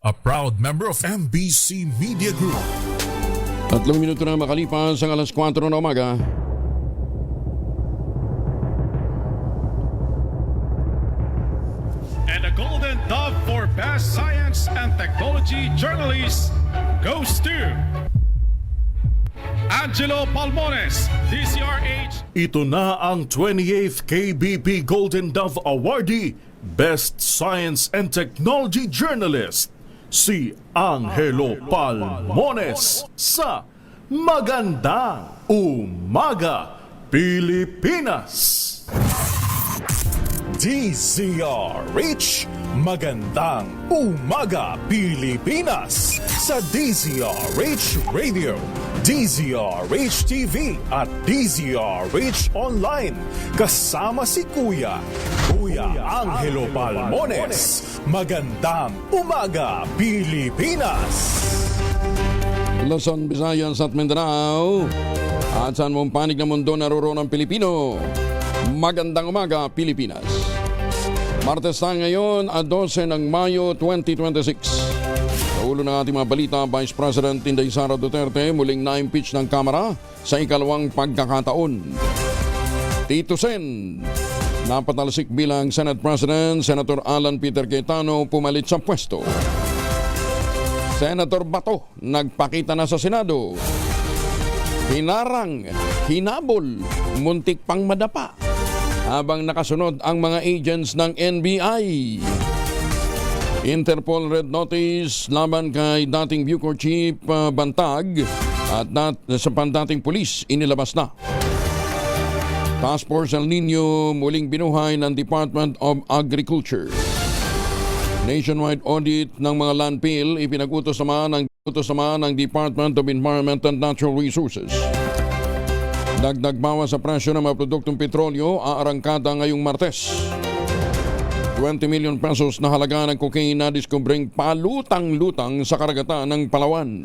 a proud member of MBC Media Group. 3 minuto na makalipas ang alas 4 na umaga. And the Golden Dove for Best Science and Technology Journalist goes to Angelo Palmones, DCRH. Ito na ang 28th KBP Golden Dove Awardee, Best Science and Technology Journalist, si Angelo Palmones sa Magandang Umaga, Pilipinas. DZRH, Magandang Umaga, Pilipinas sa DZRH Radio, DZRH TV at DZRH Online. Kasama si Kuya Angelo Palmones. Magandang Umaga, Pilipinas. Luzon, Visayas at Mindanao at saan mong panig ng mundo naroroon ang Pilipino. Magandang umaga, Pilipinas. Martes tayo ngayon, 12 ng Mayo 2026. Sa ulo ng ating mga balita, Vice President Inday Sara Duterte muling na-impeach ng Kamara sa ikalawang pagkakataon. Tito Sen, napatalsik bilang Senate President. Senator Alan Peter Cayetano pumalit sa pwesto. Senator Bato nagpakita na sa Senado. Hinarang, hinabol, muntik pang madapa habang nakasunod ang mga agents ng NBI. Interpol Red Notice laban kay dating Bucor Chief Bantag at sa pandating pulis inilabas na. Task Force El Nino muling binuhay ng Department of Agriculture. Nationwide audit ng mga landfill ipinag-utos naman ng Department of Environment and Natural Resources. Dagdag bawas sa presyo ng mga produktong petrolyo aarangkada ngayong Martes. 20 million pesos na halaga ng cocaine na diskubreng palutang-lutang sa karagatan ng Palawan.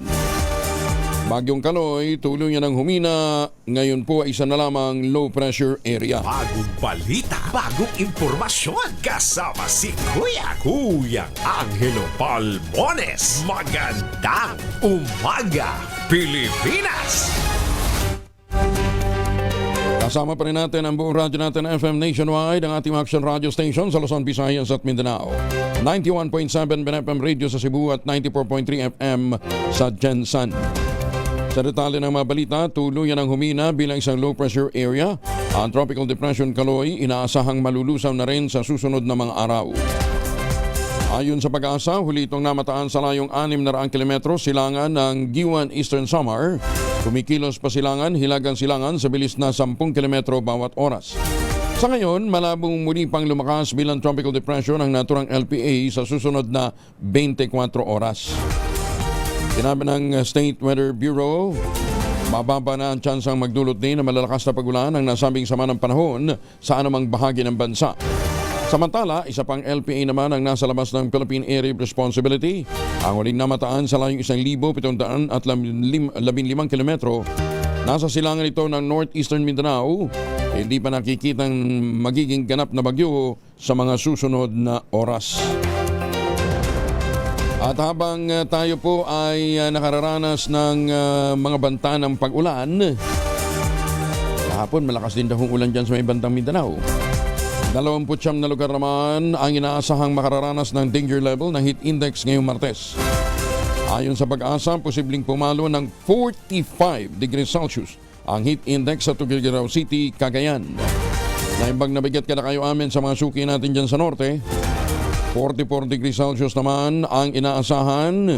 Bagyong Kaloy, tuloy niya ng humina. Ngayon po ay isa na lamang low pressure area. Bagong balita, bagong impormasyon. Kasama si Kuya Angelo Palmones. Magandang umaga, Pilipinas! Kasama pa rin natin ang buong radyo natin FM Nationwide, ang ating action radio station sa Luzon, Visayas at Mindanao. 91.7 BNFM Radio sa Cebu at 94.3 FM sa Jensan. Sa detalye ng mga balita, tuluyan ang humina bilang isang low pressure area. Ang Tropical Depression Kaloy inaasahang malulusaw na rin sa susunod na mga araw. Ayon sa Pag-asa, huli itong namataan sa layong 600 kilometro silangan ng Giwan Eastern Samar. Kumikilos pa silangan, hilagang silangan sa bilis na 10 kilometro bawat oras. Sa ngayon, malabong muli pang lumakas bilang tropical depression ang naturang LPA sa susunod na 24 oras. Sinabi ng State Weather Bureau, mababa na ang tsansang magdulot din ng malalakas na pagulan ang nasabing sama ng panahon sa anumang bahagi ng bansa. Samantala, isa pang LPA naman ang nasa labas ng Philippine Area of Responsibility. Ang huling namataan sa layong 1,715 kilometro. Nasa silangan ito ng northeastern Mindanao. Hindi pa nakikitang magiging ganap na bagyo sa mga susunod na oras. At habang tayo po ay nakararanas ng mga banta ng pag-ulan, kahapon malakas din daw ang ulan dyan sa may bandang Mindanao. 29 na lugar naman ang inaasahang makararanas ng danger level na heat index ngayong Martes. Ayon sa Pag-asa, posibleng pumalo ng 45 degrees Celsius ang heat index sa Tuguegarao City, Cagayan. Naimbang nabigat ka na kayo amin sa mga suki natin dyan sa norte. 44 degrees Celsius naman ang inaasahan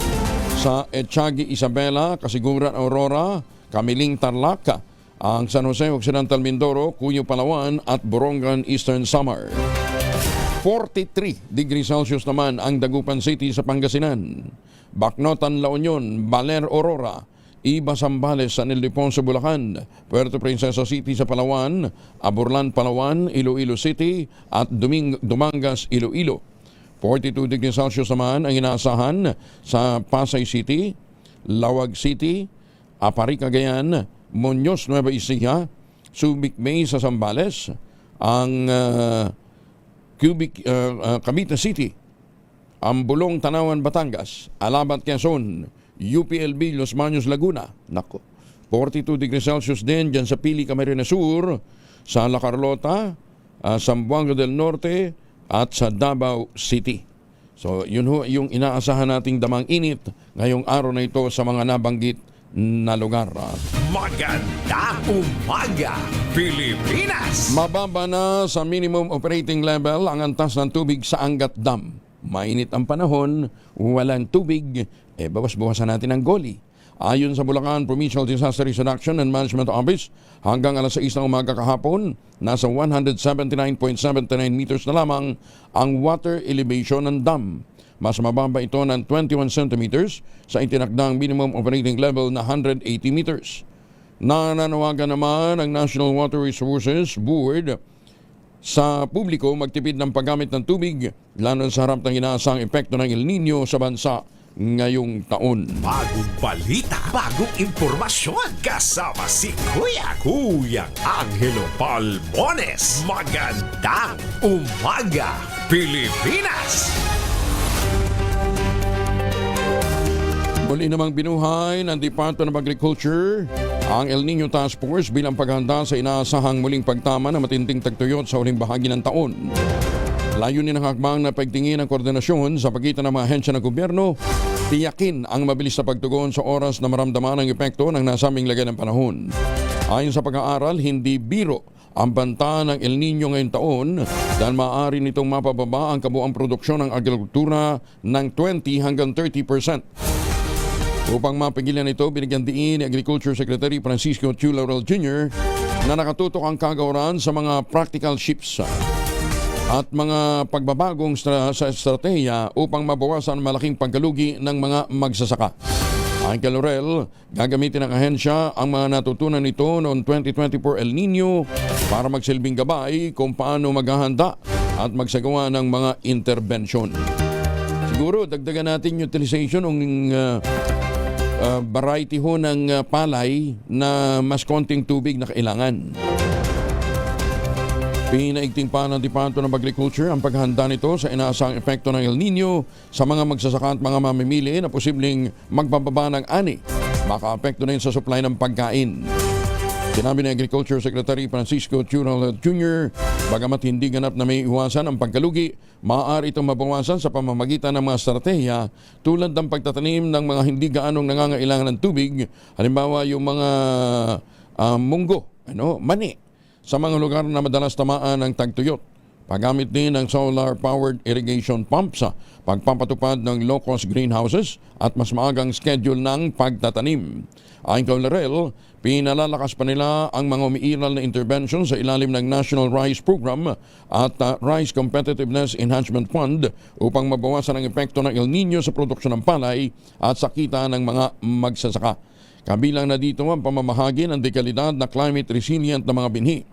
sa Etiagi, Isabela, Kasiguran, Aurora, Kamiling, Tarlac, ang San Jose Occidental Mindoro, Cuyo, Palawan at Borongan, Eastern Samar. 43 degrees Celsius naman ang Dagupan City sa Pangasinan. Bacnotan, La Union, Baler, Aurora, Iba, Zambales, San Ildefonso, Bulacan, Puerto Princesa City sa Palawan, Aburlan, Palawan, Iloilo City at Dumangas, Iloilo. 42 degrees Celsius naman ang inaasahan sa Pasay City, Lawag City, Apari, Cagayan, Muñoz, Nueva Ecija, Subic Bay sa Zambales, ang Cavite City Ambulong, Tanawan, Batangas, Alabat, Quezon, UPLB, Los Baños, Laguna. Nako. 42 degrees Celsius din dyan sa Pili, Camarines Sur, sa La Carlota, Zamboanga del Norte, at sa Davao City. So, yun ho yung inaasahan nating damang init ngayong araw na ito sa mga nabanggit na lugar. Magandang umaga, Pilipinas! Mababa na sa minimum operating level ang antas ng tubig sa Angat Dam. Mainit ang panahon, walang tubig, bawas-bawasan natin ang goli. Ayon sa Bulacan Provincial Disaster Risk Reduction and Management Office, hanggang alas 6 ng umaga kahapon, nasa 179.79 meters na lamang ang water elevation ng dam. Mas mababa ito ng 21 centimeters sa itinakdang minimum operating level na 180 meters. Nananawagan naman ang National Water Resources Board sa publiko magtipid ng paggamit ng tubig, lalo sa harap ng inaasang epekto ng El Nino sa bansa ngayong taon. Bagong balita, bagong impormasyon. Kasama si Kuya Angelo Palmones. Magandang umaga, Pilipinas! Muli namang binuhay ng Department of Agriculture ang El Nino Task Force bilang paghahanda sa inaasahang muling pagtama ng matinding tagtuyot sa huling bahagi ng taon. Layunin ng hakbang na pagtingin ang koordinasyon sa pagitan ng mga ahensya ng gobyerno, tiyakin ang mabilis na pagtugon sa oras na maramdaman ang epekto ng nasabing lagay ng panahon. Ayon sa pag-aaral, hindi biro ang banta ng El Nino ngayong taon dahil maaari nitong mapababa ang kabuang produksyon ng agrikultura ng 20 hanggang 30%. Upang mapigilan ito, binigyan diin ni Agriculture Secretary Francisco Chu Laurel Jr. na nakatutok ang kagawaran sa mga practical shifts at mga pagbabagong sa estratehiya upang mabawasan malaking pagkalugi ng mga magsasaka. Ayon kay Laurel, gagamitin ng ahensya ang mga natutunan nito noong 2024 El Nino para magsilbing gabay kung paano maghahanda at magsagawa ng mga intervention. Siguro dagdagan natin yung utilization ng variety ho ng palay na mas konting tubig na kailangan. Pinaigting pa ng Department of Agriculture ang paghahanda nito sa inaasang epekto ng El Nino sa mga magsasaka at mga mamimili na posibleng magbababa ng ani. Makaapekto na yun sa supply ng pagkain. Sinabi ni Agriculture Secretary Francisco Chural Jr., bagamat hindi ganap na may iwasan ang pagkalugi, maaari itong mabawasan sa pamamagitan ng mga estratehiya tulad ng pagtatanim ng mga hindi gaanong nangangailangan ng tubig, halimbawa yung mga munggo, mani, sa mga lugar na madalas tamaan ng tagtuyot. Paggamit din ng solar-powered irrigation pumps sa pagpapatupad ng low-cost greenhouses at mas maagang schedule ng pagtatanim. Ayon kay Laurel, pinalalakas pa nila ang mga umiiral na intervention sa ilalim ng National Rice Program at Rice Competitiveness Enhancement Fund upang mabawasan ang epekto ng El Nino sa produksyon ng palay at sa kita ng mga magsasaka. Kabilang na dito ang pamamahagi ng dekalidad na climate resilient na mga binhi.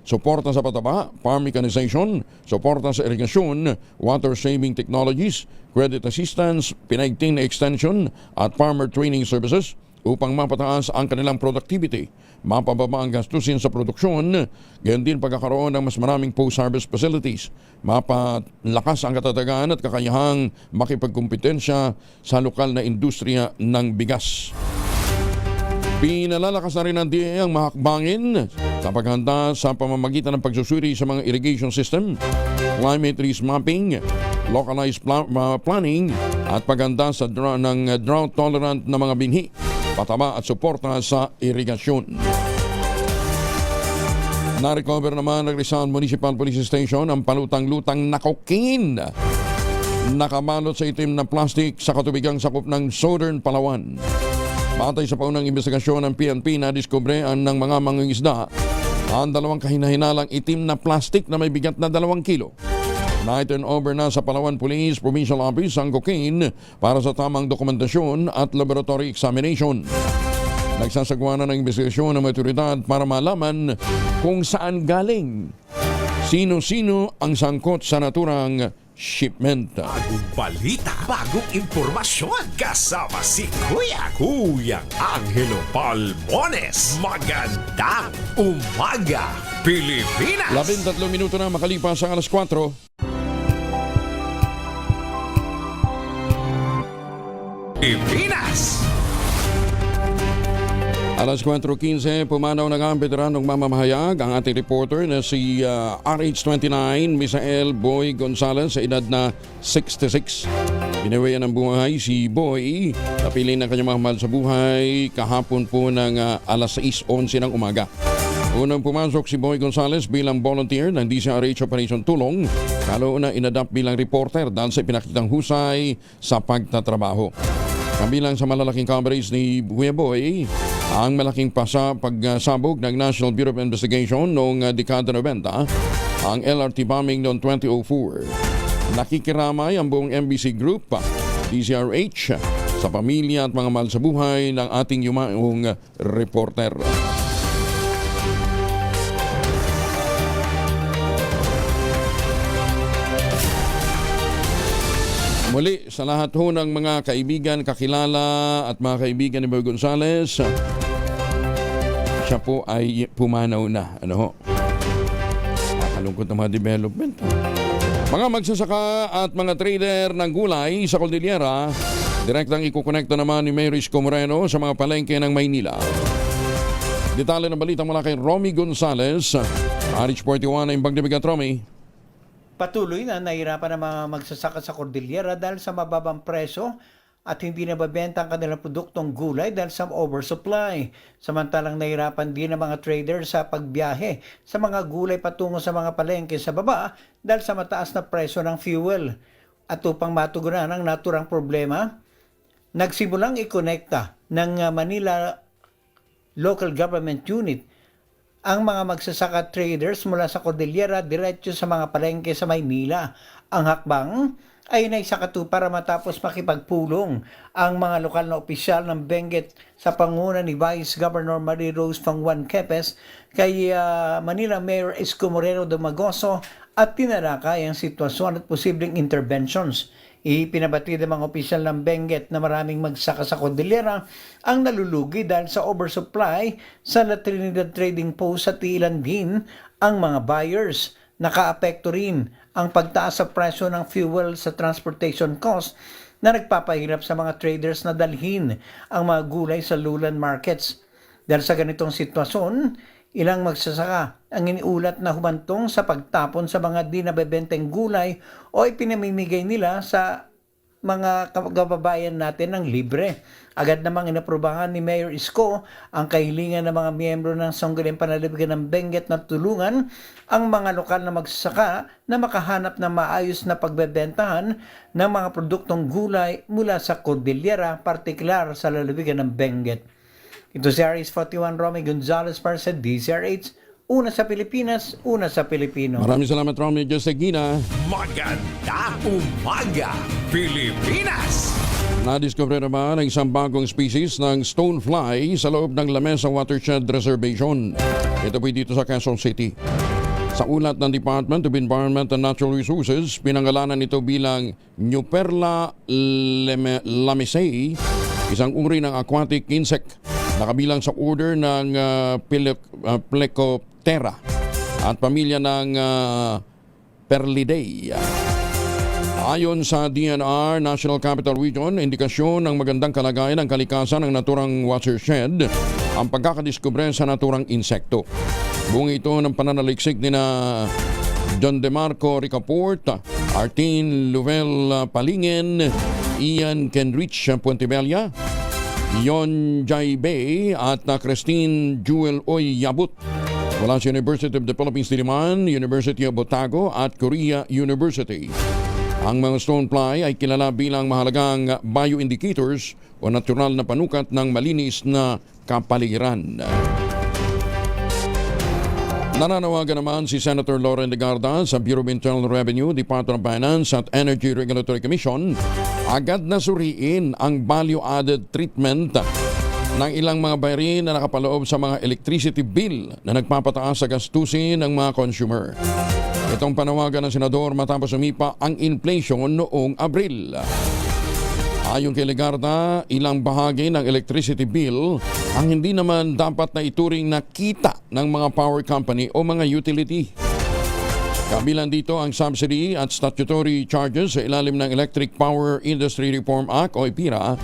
Suporta sa pataba, farm mechanization, suporta sa irigasyon, water-saving technologies, credit assistance, pinaigting na extension at farmer training services upang mapataas ang kanilang productivity, mapababa ang gastusin sa produksyon, gayon din pagkakaroon ng mas maraming post-harvest facilities, mapalakas ang katatagan at kakayahang makipagkumpetensya sa lokal na industriya ng bigas. Pinalalakas na rin ng DA ang mahakbangin sa paghanda sa pamamagitan ng pagsusuri sa mga irrigation system, climate risk mapping, localized planning at paghanda sa ng drought-tolerant na mga binhi, pataba at suporta sa irigasyon. Na-recover naman ng Rizal Municipal Police Station ang palutang-lutang na cocaine. Nakabalot sa itim na plastic sa katubigang sakop ng Southern Palawan. Batay sa paunang investigasyon ng PNP na diskubrean ng mga mangingisda ang dalawang kahinahinalang itim na plastic na may bigat na 2 kilo. Na-turn over na sa Palawan Police Provincial Office ang cocaine para sa tamang dokumentasyon at laboratory examination. Nagsasagawa na ng investigasyon ng otoridad para malaman kung saan galing, sino-sino ang sangkot sa naturang shipment. Bagong balita, bagong impormasyon. Kasama si Kuya Angelo Palmones. Magandang umaga, Pilipinas! 13 minuto na makalipas ang alas 4. Pilipinas. Alas 4:15, pumanaw na nga ang veteranong mamamahayag, ang ating reporter na si RH29 Misael Boy Gonzales sa edad na 66. Binawian ng buhay si Boy, napili ng kanyang mga mahal sa buhay kahapon po ng alas 6:11 ng umaga. Unang pumasok si Boy Gonzales bilang volunteer ng DCRH Operation Tulong, kalaunan inadapt bilang reporter dahil sa pinakitang husay sa pagtatrabaho. Kabilang sa malalaking coverage ni Kuya Boy, ang malaking pagsabog ng National Bureau of Investigation noong dekada 90, ang LRT bombing noong 2004. Nakikiramay ang buong MBC Group, DCRH, sa pamilya at mga mahal sa buhay ng ating yumaong reporter. Muli, sa lahat ho ng mga kaibigan, kakilala at mga kaibigan ni Boy Gonzales, siya po ay pumanaw na. Ano ho? Nakalungkot ng mga development. Mga magsasaka at mga trader ng gulay sa Cordillera, direktang ikukonekta naman ni Mayor Isko Moreno sa mga palengke ng Maynila. Detalye ng balita mula kay Romy Gonzales, RH41 ng Bagdibigat. Romy. Patuloy na nahirapan ang mga magsasaka sa Cordillera dahil sa mababang presyo at hindi nababenta ang kanilang produktong gulay dahil sa oversupply. Samantalang nahirapan din ang mga traders sa pagbiyahe sa mga gulay patungo sa mga palengke sa baba dahil sa mataas na presyo ng fuel. At upang matugunan ang naturang problema, nagsimulang ikonekta ng Manila Local Government Unit ang mga magsasaka traders mula sa Cordillera diretso sa mga palengke sa Maynila. Ang hakbang ay naisakatu para matapos makipagpulong ang mga lokal na opisyal ng Benguet sa panguna ni Vice Governor Marie Rose Fangwan Quepes kay Manila Mayor Isko Moreno Dumagoso at tinalakay ang sitwasyon at posibleng interventions. Ipinabati ng mga opisyal ng Benguet na maraming magsaka sa Cordillera ang nalulugi dahil sa oversupply sa La Trinidad Trading Post at ilan din ang mga buyers. Nakaapekto rin ang pagtaas sa presyo ng fuel sa transportation cost na nagpapahirap sa mga traders na dalhin ang mga gulay sa lowland markets. Dahil sa ganitong sitwasyon, ilang magsasaka ang iniulat na humantong sa pagtapon sa mga di nabebenteng gulay o ipinamimigay nila sa mga kababayan natin ng libre. Agad namang inaprubahan ni Mayor Isko ang kahilingan ng mga miyembro ng Sangguniang Panlalawigan ng Benguet na tulungan ang mga lokal na magsasaka na makahanap ng maayos na pagbebentahan ng mga produktong gulay mula sa Cordillera, partikular sa lalawigan ng Benguet. Ito si RH41 Romy Gonzales para sa DCRH. Una sa Pilipinas, una sa Pilipino. Maraming salamat, Romy Josegina. Magandang umaga, Pilipinas! Nadiscover naman ang isang bagong species ng stonefly sa loob ng Lamesa Watershed Reservation. Ito po dito sa Quezon City. Sa ulat ng Department of Environment and Natural Resources, pinangalanan ito bilang Neuperla lamisei, isang uri ng aquatic insect na kabilang sa order ng Plecoptera at pamilya ng Perlidae. Ayon sa DNR National Capital Region, indikasyon ng magandang kalagayan ng kalikasan ng naturang watershed ang pagkakadiskubre sa naturang insekto. Buong ito ng pananaliksik ni na John DeMarco Ricaport, Artin Luvel Palingen, Ian Kenrich Puentebella, Yon Jai Bay at Christine Jewel Oy Yabut mula sa University of the Philippines Diliman, University of Otago at Korea University. Ang mga stonefly ay kilala bilang mahalagang bioindicators o natural na panukat ng malinis na kapaligiran. Nananawagan naman si Senator Loren Legarda sa Bureau of Internal Revenue, Department of Finance at Energy Regulatory Commission agad na suriin ang value-added treatment ng ilang mga bayarin na nakapaloob sa mga electricity bill na nagpapataas sa gastusin ng mga consumer. Itong panawagan ng Senador matapos sumipa ang inflation noong Abril. Ayon kay Legarda, ilang bahagi ng electricity bill ang hindi naman dapat na ituring na kita ng mga power company o mga utility. Kabilang dito ang subsidy at statutory charges sa ilalim ng Electric Power Industry Reform Act o EPIRA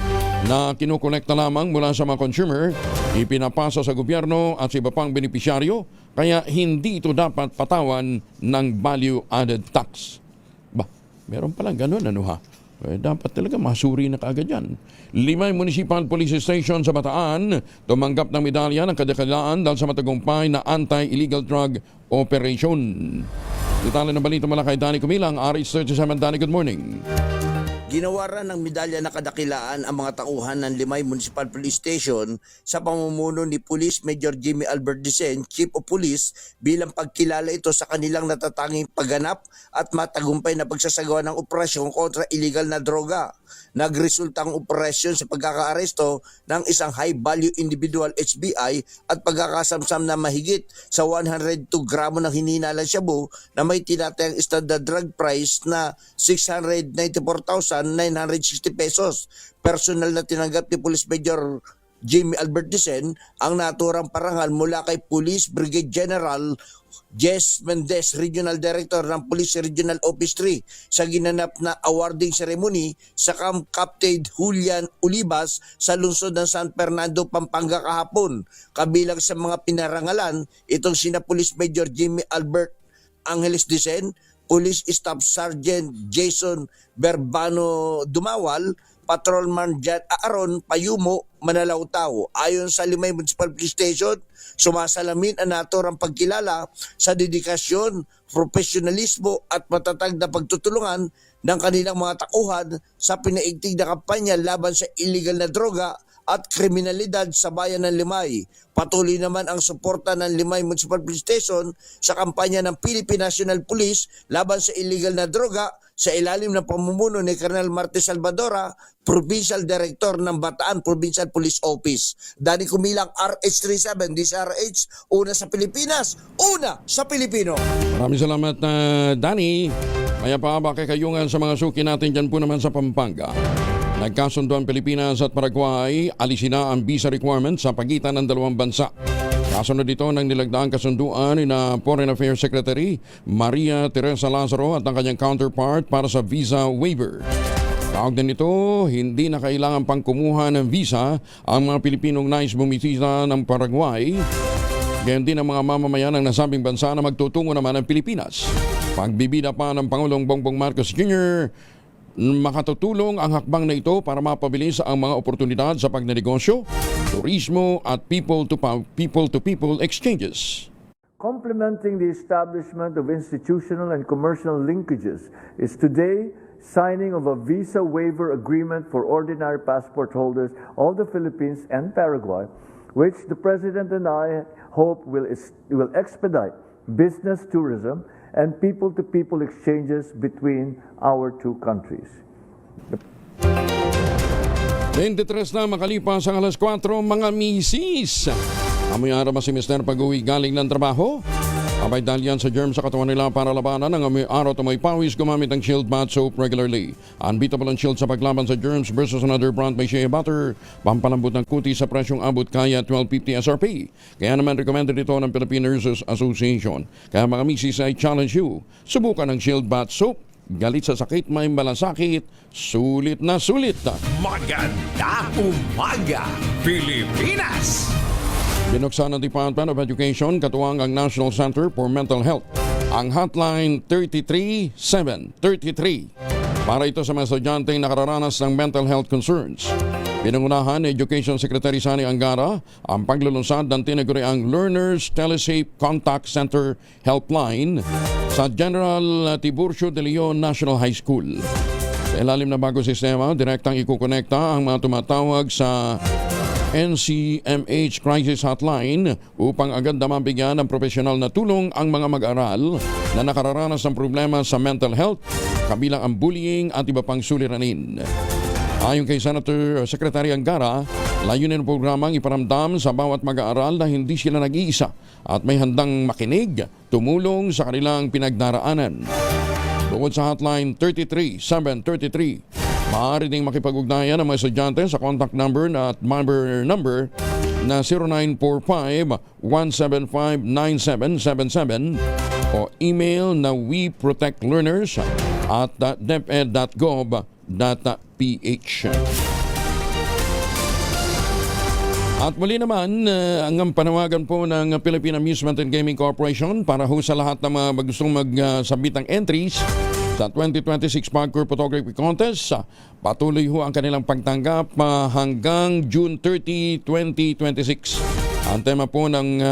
na kinukolekta lamang mula sa mga consumer, ipinapasa sa gobyerno at sa iba pang benepisyaryo, kaya hindi ito dapat patawan ng value-added tax. Ba, meron palang ganun, ano ha? Dapat talaga masuri na kaagad yan. 5 municipal police station sa Bataan tumanggap ng medalya ng kadakilaan dahil sa matagumpay na anti-illegal drug operation. Detalye ng balita mula kay Danny Kumilang, RH37. Danny, good morning. Ginawaran ng medalya na kadakilaan ang mga tauhan ng Limay Municipal Police Station sa pamumuno ni Police Major Jimmy Albert Dicen, Chief of Police, bilang pagkilala ito sa kanilang natatanging pagganap at matagumpay na pagsasagawa ng operasyon kontra illegal na droga. Nagresulta ang operasyon sa pagkakaaresto ng isang high-value individual HBI at pagkakasamsam na mahigit sa 102 gramo ng hininalang shabu na may tinatayang standard drug price na 694,960 pesos. Personal na tinanggap ni Police Major Jimmy Albert Dicen ang naturang parangal mula kay Police Brigade General Jess Mendez, Regional Director ng Police Regional Office 3 sa ginanap na awarding ceremony sa Camp Captain Julian Olivas sa lungsod ng San Fernando, Pampanga kahapon. Kabilang sa mga pinarangalan, itong sina Police Major Jimmy Albert Angeles Dicen, Police Staff Sergeant Jason Berbano Dumawal, Patrolman Jan Aaron Payumo Manalautao. Ayon sa Limay Municipal Police Station, sumasalamin ang naturang pagkilala sa dedikasyon, profesionalismo at matatag na pagtutulungan ng kanilang mga tauhan sa pinaigting na kampanya laban sa illegal na droga at kriminalidad sa bayan ng Limay. Patuloy naman ang suporta ng Limay Municipal Police Station sa kampanya ng Philippine National Police laban sa illegal na droga sa ilalim ng pamumuno ni Colonel Marte Salvadora, Provincial Director ng Bataan Provincial Police Office. Danny Kumilang, RH37, DCRH, una sa Pilipinas, una sa Pilipino. Maraming salamat, Danny. Maya pa ba kakayungan sa mga suki natin dyan po naman sa Pampanga. Nagkasundo ang Pilipinas at Paraguay, alisin na ang visa requirement sa pagitan ng dalawang bansa. Kasunod dito ng nilagdaang kasunduan ni na Foreign Affairs Secretary Maria Teresa Lazaro at ang kanyang counterpart para sa visa waiver. Tawag din nito, hindi na kailangan pang kumuha ng visa ang mga Pilipinong nais bumisita ng Paraguay. Gayon din ang mga mamamayan ng nasabing bansa na magtutungo naman ng Pilipinas. Pagbibida pa ng Pangulong Bongbong Marcos Jr., makatutulong ang hakbang na ito para mapabilis ang mga oportunidad sa pagnenegosyo, turismo at people-to-people exchanges. Complementing the establishment of institutional and commercial linkages is today signing of a visa waiver agreement for ordinary passport holders of the Philippines and Paraguay, which the President and I hope will expedite business tourism and people-to-people exchanges between our two countries. 23 na makalipas ang alas 4, mga misis. Amoy araw si Mr. pag-uwi galing ng trabaho. Abay dahil yan sa germs sa katawan nila para labanan ng amoy araw at amoy pawis, gumamit ng Shield Bath Soap regularly. Unbeatable ang Shield sa paglaban sa germs versus another brand may shea butter. Pampalambot ng kuti sa presyong abot kaya 12.50 SRP. Kaya naman recommended ito ng Philippine Nurses Association. Kaya mga misis, I challenge you. Subukan ng Shield Bath Soap. Galit sa sakit, may malasakit. Sulit na sulit. Maganda umaga, Pilipinas! Binuksan ng Department of Education katuwang ang National Center for Mental Health. Ang hotline 33733 para ito sa mga estudyanteng nakararanas ng mental health concerns. Pinangunahan ni Education Secretary Sani Angara ang paglulunsad ng tinaguriang Learners Telesafe Contact Center Helpline sa General Tiburcio de Leon National High School. Sa ilalim na bagong sistema, direktang ikukonekta ang mga tumatawag sa NCMH Crisis Hotline upang agad na mabigyan ng profesional na tulong ang mga mag-aral na nakararanas ng problema sa mental health, kabilang ang bullying at iba pang suliranin. Ayon kay Senator Secretary Angara, layunin ng programang iparamdam sa bawat mag-aaral na hindi sila nag-iisa at may handang makinig, tumulong sa kanilang pinagdaraanan. Bukod sa hotline 33733, maaari ding makipag-ugnayan ang mga estudyante sa contact number at member number na 0945-175-9777 o email na weprotectlearners@deped.gov.ph. At muli naman, ang panawagan po ng Philippine Amusement and Gaming Corporation para ho sa lahat ng mga gustong magsabit ng entries sa 2026 Parkour Photography Contest. Patuloy ho ang kanilang pagtanggap hanggang June 30, 2026. Ang tema po ng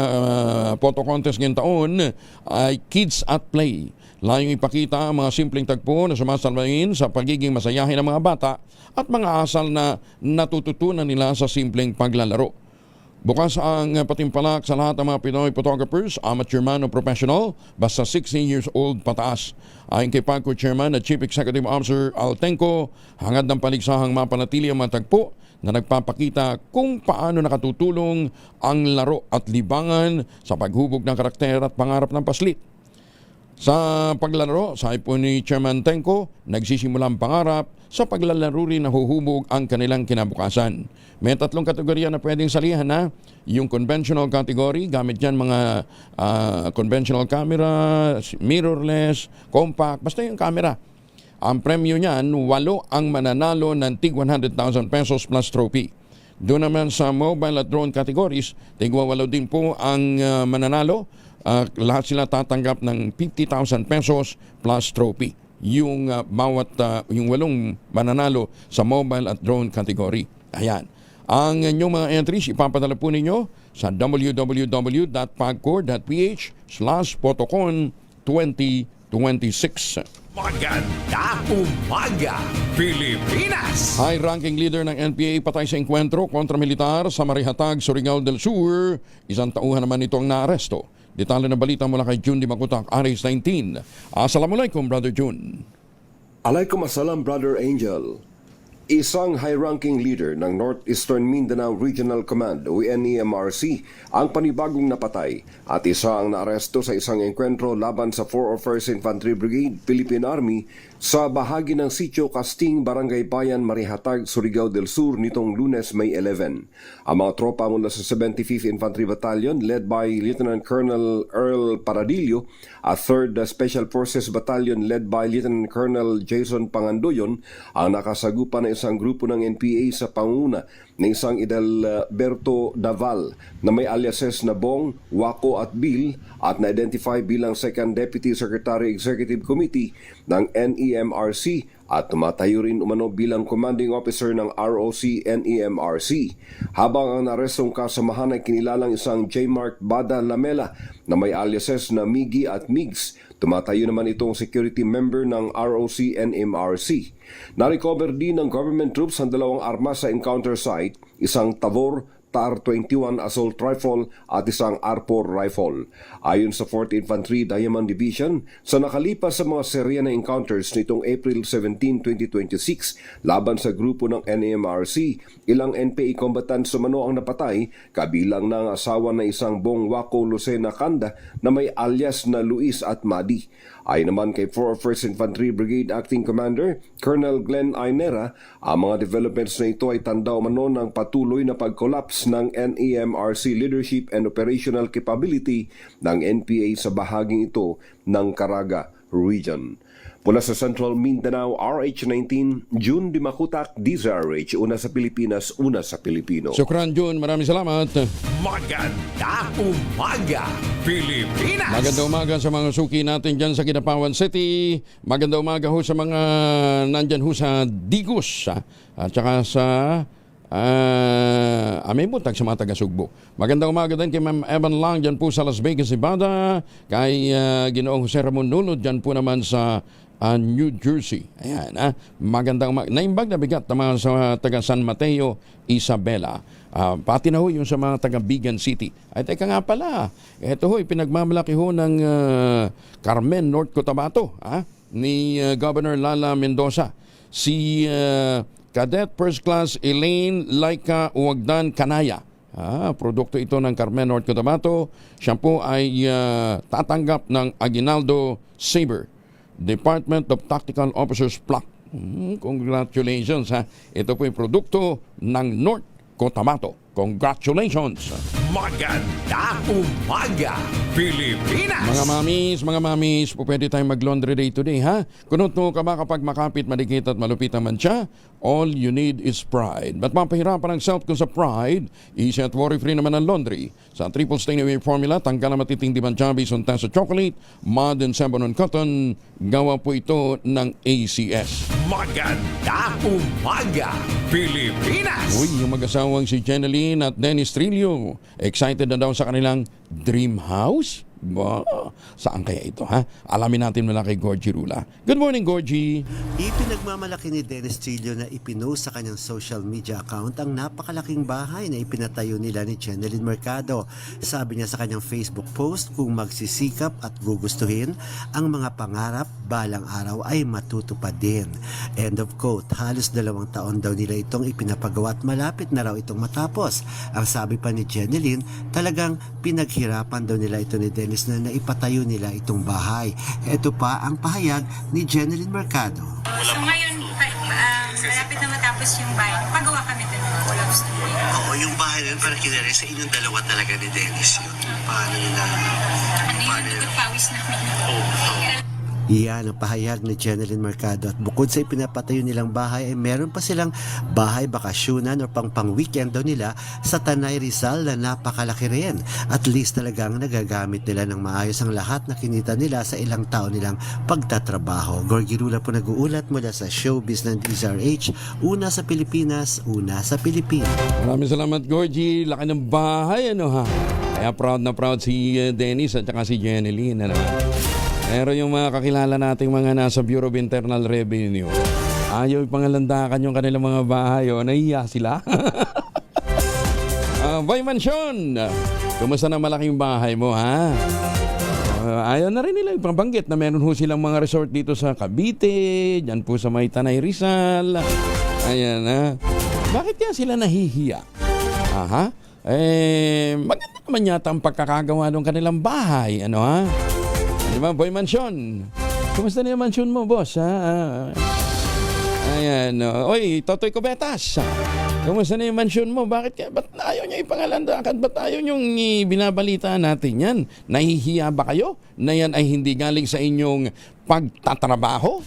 photo contest ngayong taon ay Kids at Play. Layong ipakita ang mga simpleng tagpo na sumasalamin sa pagiging masayahin ng mga bata at mga asal na natututunan nila sa simpleng paglalaro. Bukas ang patimpalak sa lahat ng mga Pinoy photographers, amateur man o professional, basta 16 years old pataas. Ayon kay Parkour Chairman at Chief Executive Officer Al Tenco, hangad ng paligsahang mapanatili ang mga tagpo na nagpapakita kung paano nakatutulong ang laro at libangan sa paghubog ng karakter at pangarap ng paslit. Sa paglalaro, sabi po ni Chairman Tenco, nagsisimula ang pangarap sa paglalaro rin na huhubog ang kanilang kinabukasan. May 3 kategorya na pwedeng salihan na. Yung conventional category, gamit dyan mga conventional camera, mirrorless, compact, basta yung camera. Ang premyo niyan, 8 ang mananalo ng tig 100,000 pesos plus trophy. Doon naman sa mobile at drone categories, tig 8 din po ang mananalo. Lahat sila tatanggap ng 50,000 pesos plus trophy. Yung yung 8 mananalo sa mobile at drone category. Ayan. Ang inyong mga entries ipapadala po ninyo sa www.pagcor.ph/photocon 2026. Maganda umaga, Pilipinas! High-ranking leader ng NPA patay sa engkwentro kontra militar sa Marihatag, Surigao del Sur. 1 tauhan naman ito ang naaresto. Detalye na balita mula kay June Dimakutak, Aris 19. Assalamualaikum, Brother June. Alaikum assalam, Brother Angel. Isang high-ranking leader ng Northeastern Mindanao Regional Command o NEMRC ang panibagong napatay at isa ang naaresto sa isang engkwentro laban sa 401st Infantry Brigade, Philippine Army sa bahagi ng Sitio Casting, Barangay Bayan, Marihatag, Surigao del Sur nitong Lunes, May 11. Ang mga tropa mula sa 75th Infantry Battalion led by Lieutenant Colonel Earl Paradillo at 3rd Special Forces Battalion led by Lieutenant Colonel Jason Pangandoyon ang nakasagupa na isang grupo ng NPA sa panguna ng isang Idalberto Daval na may aliases na Bong, Wako at Bill at na-identify bilang 2nd Deputy Secretary Executive Committee ng NEMRC at tumatayo rin umano bilang commanding officer ng ROC NEMRC. Habang ang narestong kasamahan ay kinilalang isang J. Mark Bada Lamela na may aliases na Miggy at Migs. Tumatayo naman itong security member ng ROC NMRC. Na-recover din ng government troops ang 2 armas sa encounter site, isang Tavor TAR-21 assault rifle at isang R4 rifle. Ayon sa 4th Infantry Diamond Division, sa nakalipas sa mga serya na encounters nitong April 17, 2026 laban sa grupo ng NMRC, ilang NPA combatants sumano ang napatay, kabilang ng asawa na isang Bong Wako Lucena Kanda na may alias na Luis at Madi. Ayon naman kay 401st Infantry Brigade Acting Commander Colonel Glenn Ainera, ang mga developments na ito ay tanda umano ng patuloy na pag-collapse ng NEMRC leadership and operational capability ng NPA sa bahaging ito ng Caraga Region. Mula sa Central Mindanao, RH19, June Dimakutak, DZRH, una sa Pilipinas, una sa Pilipino. Sukran, June. Maraming salamat. Maganda umaga, Pilipinas! Maganda umaga sa mga suki natin dyan sa Kidapawan City. Maganda umaga ho sa mga nandyan ho sa Digos. At saka sa may buntag sa mga taga-Sugbo. Magandang umaga din kay Ma'am Evan Lang dyan po sa Las Vegas, Nevada. Kay Ginoong Jose Ramon Nunod dyan po naman sa New Jersey. Ayan, magandang umaga. Naimbag na bigat naman sa taga San Mateo, Isabela. Pati na ho yung sa mga taga Bigan City. Ay, teka nga pala. Ito ho, pinagmamalaki ho ng Carmen, North Cotabato, ni Governor Lala Mendoza. Si Cadet First Class Elaine Laika Uwagdan Kanaya. Produkto ito ng Carmen, North Cotabato. Siya po ay tatanggap ng Aguinaldo Saber, Department of Tactical Officers Plaque. Congratulations. Ito po yung produkto ng North Cotabato. Congratulations! Magandang umaga, Pilipinas! Mga mamis, po pwede tayong mag-laundry day today, ha? Kunot-no ka ba kapag makapit, madikit at malupit naman siya? All you need is pride. Ba't mapahirapan ang self kung sa pride? Easy at worry-free naman ang laundry. Sa triple stain away formula, tanggal na matitindi manchabi, sunta sa chocolate, mud and sabon cotton, gawa po ito ng ACS. Magandang umaga, Pilipinas! Uy, yung mag-asawang si Jeneline at Dennis Trillo, excited na daw sa kanilang dream house? Ba, saan kaya ito, ha? Alamin natin mula kay Gorgie Rula. Good morning, Gorgie! Ipinagmamalaki ni Dennis Trillo na ipinost sa kanyang social media account ang napakalaking bahay na ipinatayo nila ni Jeneline Mercado. Sabi niya sa kanyang Facebook post, kung magsisikap at gugustuhin, ang mga pangarap balang araw ay matutupad din. End of quote. Halos 2 taon daw nila itong ipinapagawa at malapit na raw itong matapos. Ang sabi pa ni Jeneline, talagang pinaghirapan daw nila ito ni Dennis na naipatayo nila itong bahay. Ito pa ang pahayag ni Jeneline Mercado. So ngayon, malapit na matapos yung bahay. Pagawa kami doon ng Call of Studio. Oo, yung bahay na yun, parang kinari sa inyong dalawa talaga ni Dennis yun. Paano nila? Ano yung dugot pawis namin? Iyan ang pahayag ni Jeneline Mercado at bukod sa ipinapatayo nilang bahay ay meron pa silang bahay bakasyonan o pang-weekend daw nila sa Tanay Rizal na napakalaki rin. At least talagang nagagamit nila ng maayos ang lahat na kinita nila sa ilang taon nilang pagtatrabaho. Gorgie Rula po nag-uulat mula sa showbiz ng DZRH, una sa Pilipinas, una sa Pilipinas. Maraming salamat, Gorgie. Laki ng bahay, ano ha? Kaya proud na proud si Dennis at saka si Jeneline, ano? Pero yung mga kakilala nating mga nasa Bureau of Internal Revenue, ayaw pangalandakan yung kanilang mga bahay, o nahiya sila. Boy Mansion, kumusta na malaking bahay mo, ha? Ayaw na rin nila ipabanggit na meron ho silang mga resort dito sa Cavite, dyan po sa may Tanay Rizal. Ayan, ha? Bakit kaya sila nahihiya? Aha. Maganda naman yata ang pagkakagawa ng kanilang bahay, ano ha? Di ba, Boy Mansion? Kumusta na yung mansion mo, boss? Ha? Ayan. Oy, Totoy Kubetas. Kumusta na yung mansion mo? Bakit ba't ayaw nyo ipangalandakan? Ba't ayaw nyo binabalita natin yan? Nahihiya ba kayo na yan ay hindi galing sa inyong pagtatrabaho?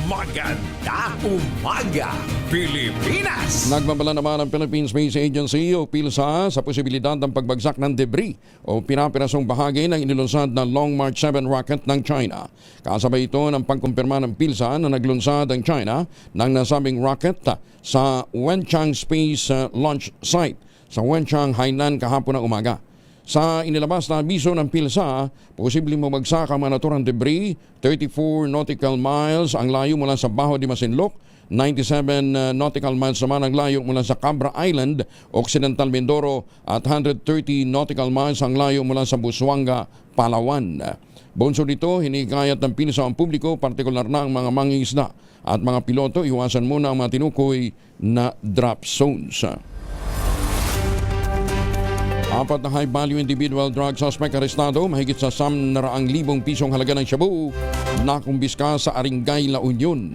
Magandang umaga, Pilipinas! Nagbabala naman ang Philippine Space Agency o PhilSA sa posibilidad ng pagbagsak ng debris o pinapirasong bahagi ng inilunsad na Long March 7 rocket ng China. Kasabay ito ng pagkumpirma ng PhilSA na naglunsad ang China ng nasabing rocket sa Wenchang Space Launch Site sa Wenchang, Hainan kahapon ng umaga. Sa inilabas na abiso ng PhilSA, posibleng bumagsak ang mga naturang debris, 34 nautical miles ang layo mula sa Bajo de Masinloc, 97 nautical miles naman ang layo mula sa Cabra Island, Occidental Mindoro at 130 nautical miles ang layo mula sa Busuanga, Palawan. Bonsod dito, hinikayat ng PhilSA ang publiko, partikular na ang mga mangingisda at mga piloto, iwasan muna ang mga tinukoy na drop zones. 4 na high-value individual drug suspect arestado, mahigit sa 100,000 pisong halaga ng shabu na kumbiska sa Aringay, La Union.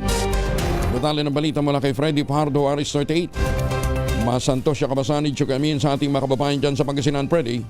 Detalye ng balita mula kay Freddy Pardo, RS38. Masantos siya kabasanid siya kamin sa ating mga kababayan dyan sa Pangasinan, Freddy.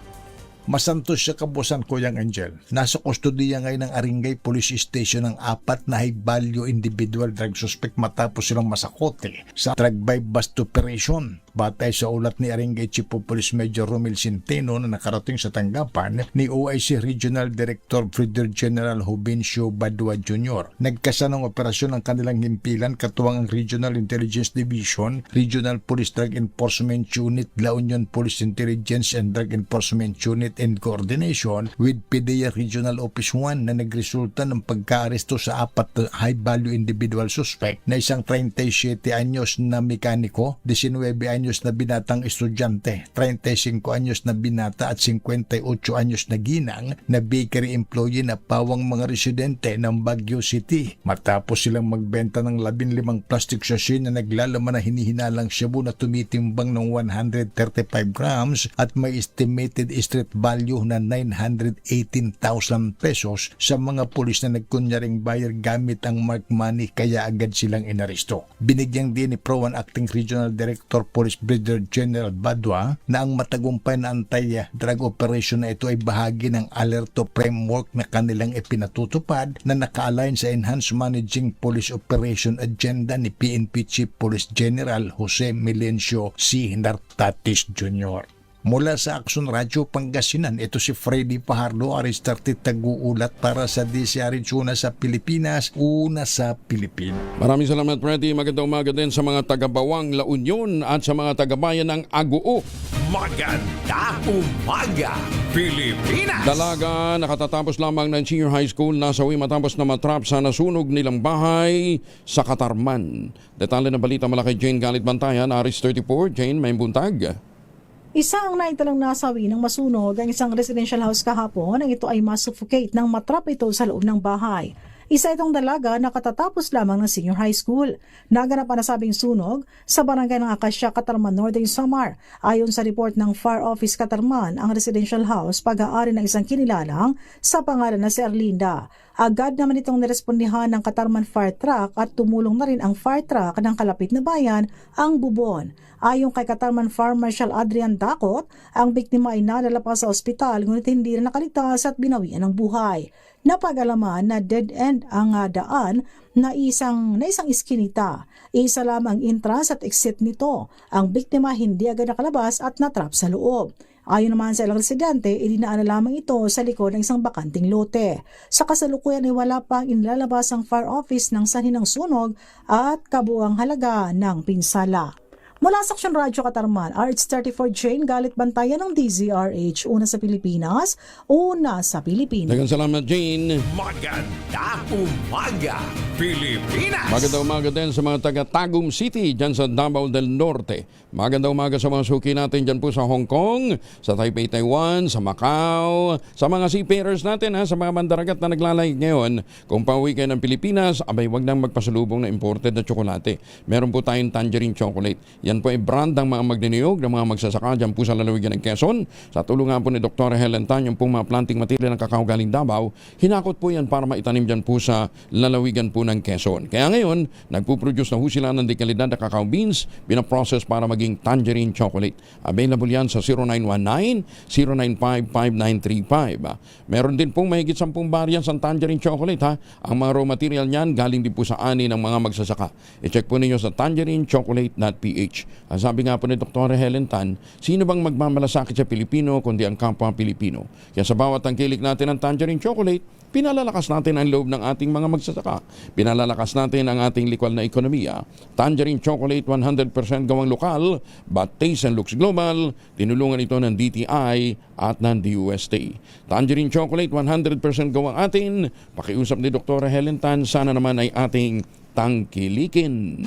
Masantos siya kabusan ko yung Angel. Nasa kustodiya ngayon ng Aringay Police Station ang 4 na high-value individual drug suspect matapos silang masakote sa drug-by bust operation. Batay sa ulat ni Aringay Chief of Police Major Romel Centeno na nakarating sa tanggapan ni OIC Regional Director Brigadier General Jovencio Badua Jr. Nagkasa ng operasyon ang kanilang himpilan katuwang ang Regional Intelligence Division, Regional Police Drug Enforcement Unit, La Union Police Intelligence and Drug Enforcement Unit in coordination with PDEA Regional Office 1 na nagresulta ng pagka-aresto sa 4 na high-value individual suspect na isang 37 anyos na mekaniko, 19 anyos na binatang estudyante, 35 anyos na binata at 58 anyos na ginang na bakery employee na pawang mga residente ng Baguio City. Matapos silang magbenta ng 15 plastic sachet na naglalaman na hinihinalang shabu na tumitimbang ng 135 grams at may estimated street value na 918,000 pesos sa mga pulis na nagkunyaring bayar gamit ang marked money kaya agad silang inaresto. Binigyang din ni Pro 1 Acting Regional Director Police Police Brigadier General Badwa na ang matagumpay na anti-drug operation na ito ay bahagi ng alerto framework na kanilang ipinatutupad na naka-align sa Enhanced Managing Police Operation Agenda ni PNP Chief Police General Jose Melencio C. Nartatis Jr. Mula sa Action Radio Pangasinan, ito si Freddy Pajardo, Aristarte Taguulat para sa DCRH, una sa Pilipinas, una sa Pilipino. Maraming salamat, Freddy. Magandang umaga din sa mga taga-Bawang La Union at sa mga taga-bayan ng Aguo. Maganda umaga, Pilipinas! Dalaga, nakatatapos lamang ng senior high school, nasawi matapos na matrap sa nasunog nilang bahay sa Katarman. Detalye ng balita mula kay Jane Galit Bantayan, Aris 34. Jane, may buntag. Isa ang naitalang nasawi ng masunog ang isang residential house kahapon nang ito ay masuffocate nang matrap ito sa loob ng bahay. Isa itong dalaga na katatapos lamang ng senior high school. Naganap ang nasabing sunog sa barangay ng Acacia, Katarman, Northern Samar. Ayon sa report ng Fire Office Katarman, ang residential house pag-aari ng isang kinilalang sa pangalan na si Erlinda. Agad naman itong nirespondihan ng Katarman Fire Truck at tumulong na rin ang fire truck ng kalapit na bayan, ang Bubon. Ayon kay Katarman Fire Marshal Adrian Dakot, ang biktima ay nadala pa sa ospital ngunit hindi na nakaligtas at binawian ng buhay. Napag-alaman na dead end ang daan na isang iskinita. Isa lamang entrance at exit nito. Ang biktima hindi agad nakalabas at natrap sa loob. Ayon naman sa ilang residente, idinaan na lamang ito sa likod ng isang bakanting lote. Sa kasalukuyan ay wala pang inilalabas ang fire office ng sanhi ng sunog at kabuang halaga ng pinsala. Mula sa Action Radio Katarman, RH34 Jane Galit Bantayan ng DZRH, una sa Pilipinas, una sa Pilipinas. Dagang salamat, Jane. Maganda umaga, Pilipinas! Magandang umaga din sa mga taga Tagum City dyan sa Davao del Norte. Magandang umaga sa mga suki natin dyan po sa Hong Kong, sa Taipei, Taiwan, sa Macau, sa mga seafarers natin, sa mga mandaragat na naglalayag ngayon. Kung pauwi kayo ng Pilipinas, abay wag nang magpasalubong na imported na tsokolate. Meron po tayong tangerine chocolate. Yan po ay brand ng mga magniniyog, ng mga magsasaka dyan po sa lalawigan ng Quezon. Sa tulungan po ni Dr. Helen Tan, yung pong mga planting material ng kakao galing Davao, hinakot po yan para maitanim dyan po sa lalawigan po ng Quezon. Kaya ngayon, nagpuproduce na ho sila ng dekalidad na kakao beans, pinaprocess para maging tangerine chocolate. Available yan sa 0919-095-5935. Meron din pong mahigit 10 variants ng tangerine chocolate. Ang mga raw material niyan galing din po sa ani ng mga magsasaka. I-check po ninyo sa tangerinechocolate.ph. Ang sabi nga po ni Dr. Helen Tan, sino bang magmamalasakit sa Pilipino kundi ang kapwa Pilipino? Kaya sa bawat tangkilik natin ng tangerine chocolate, pinalalakas natin ang loob ng ating mga magsasaka. Pinalalakas natin ang ating likwal na ekonomiya. Tangerine chocolate 100% gawang lokal, but taste and looks global. Tinulungan ito ng DTI at ng DUST. Tangerine chocolate 100% gawang atin. Pakiusap ni Dr. Helen Tan, sana naman ay ating tangkilikin.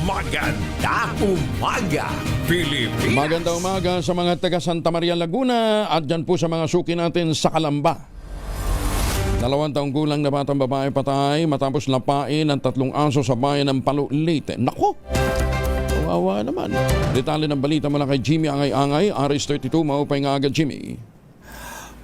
Maganda umaga, Pilipinas! Maganda umaga sa mga taga Santa Maria, Laguna at dyan po sa mga suki natin sa Calamba. 2 taong gulang na batang babae patay matapos lapain ng 3 aso sa bayan ng Palo, Leyte. Nako! Kawawa naman. Detalye ng balita mula kay Jimmy Angay-Angay, RS32, maupay nga agad, Jimmy.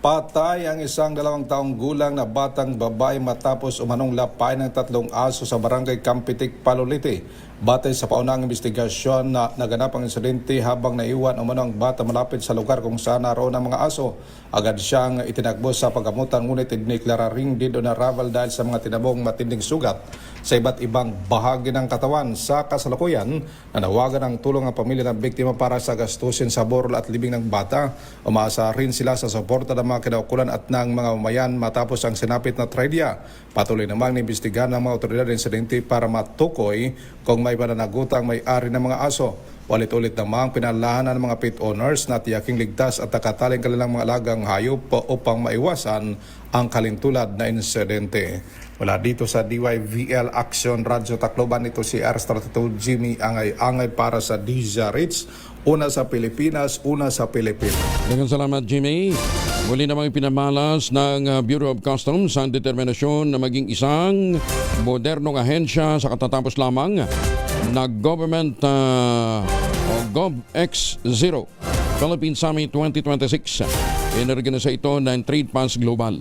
Patay ang isang 2 taong gulang na batang babae matapos umanong lapain ng 3 aso sa barangay Campitic, Palo, Leyte. Batay sa paunang investigasyon na naganap ang insidente habang naiwan umano ang bata malapit sa lugar kung saan naroon ang mga aso. Agad siyang itinagbo sa paggamutan ngunit idineklara ring dead on arrival dahil sa mga tinabong matinding sugat sa iba't ibang bahagi ng katawan. Sa kasalukuyan, nanawagan ng tulong ang pamilya ng biktima para sa gastusin sa borol at libing ng bata. Umaasa rin sila sa suporta ng mga kinaukulan at ng mga mamayan matapos ang sinapit na tragedya. Patuloy namang inimbestigahan ng mga otoridad ng insidente para matukoy kung may pananagutang may-ari ng mga aso. Ulit-ulit namang pinalalahanan ng mga pet owners na tiyaking ligtas at nakataling kanilang mga alagang hayop upang maiwasan ang kalintulad na insidente. Wala dito sa DYVL Action Radio Tacloban, ito si R32 Jimmy Angay-Angay para sa DZRH, una sa Pilipinas, una sa Pilipinas. Dagang salamat, Jimmy. Muli namang ipinamalas ng Bureau of Customs ang determinasyon na maging isang modernong ahensya sa katatapos lamang na Government GovX0 Philippine Summit 2026. Inorganisa ito ng Trade Pass Global.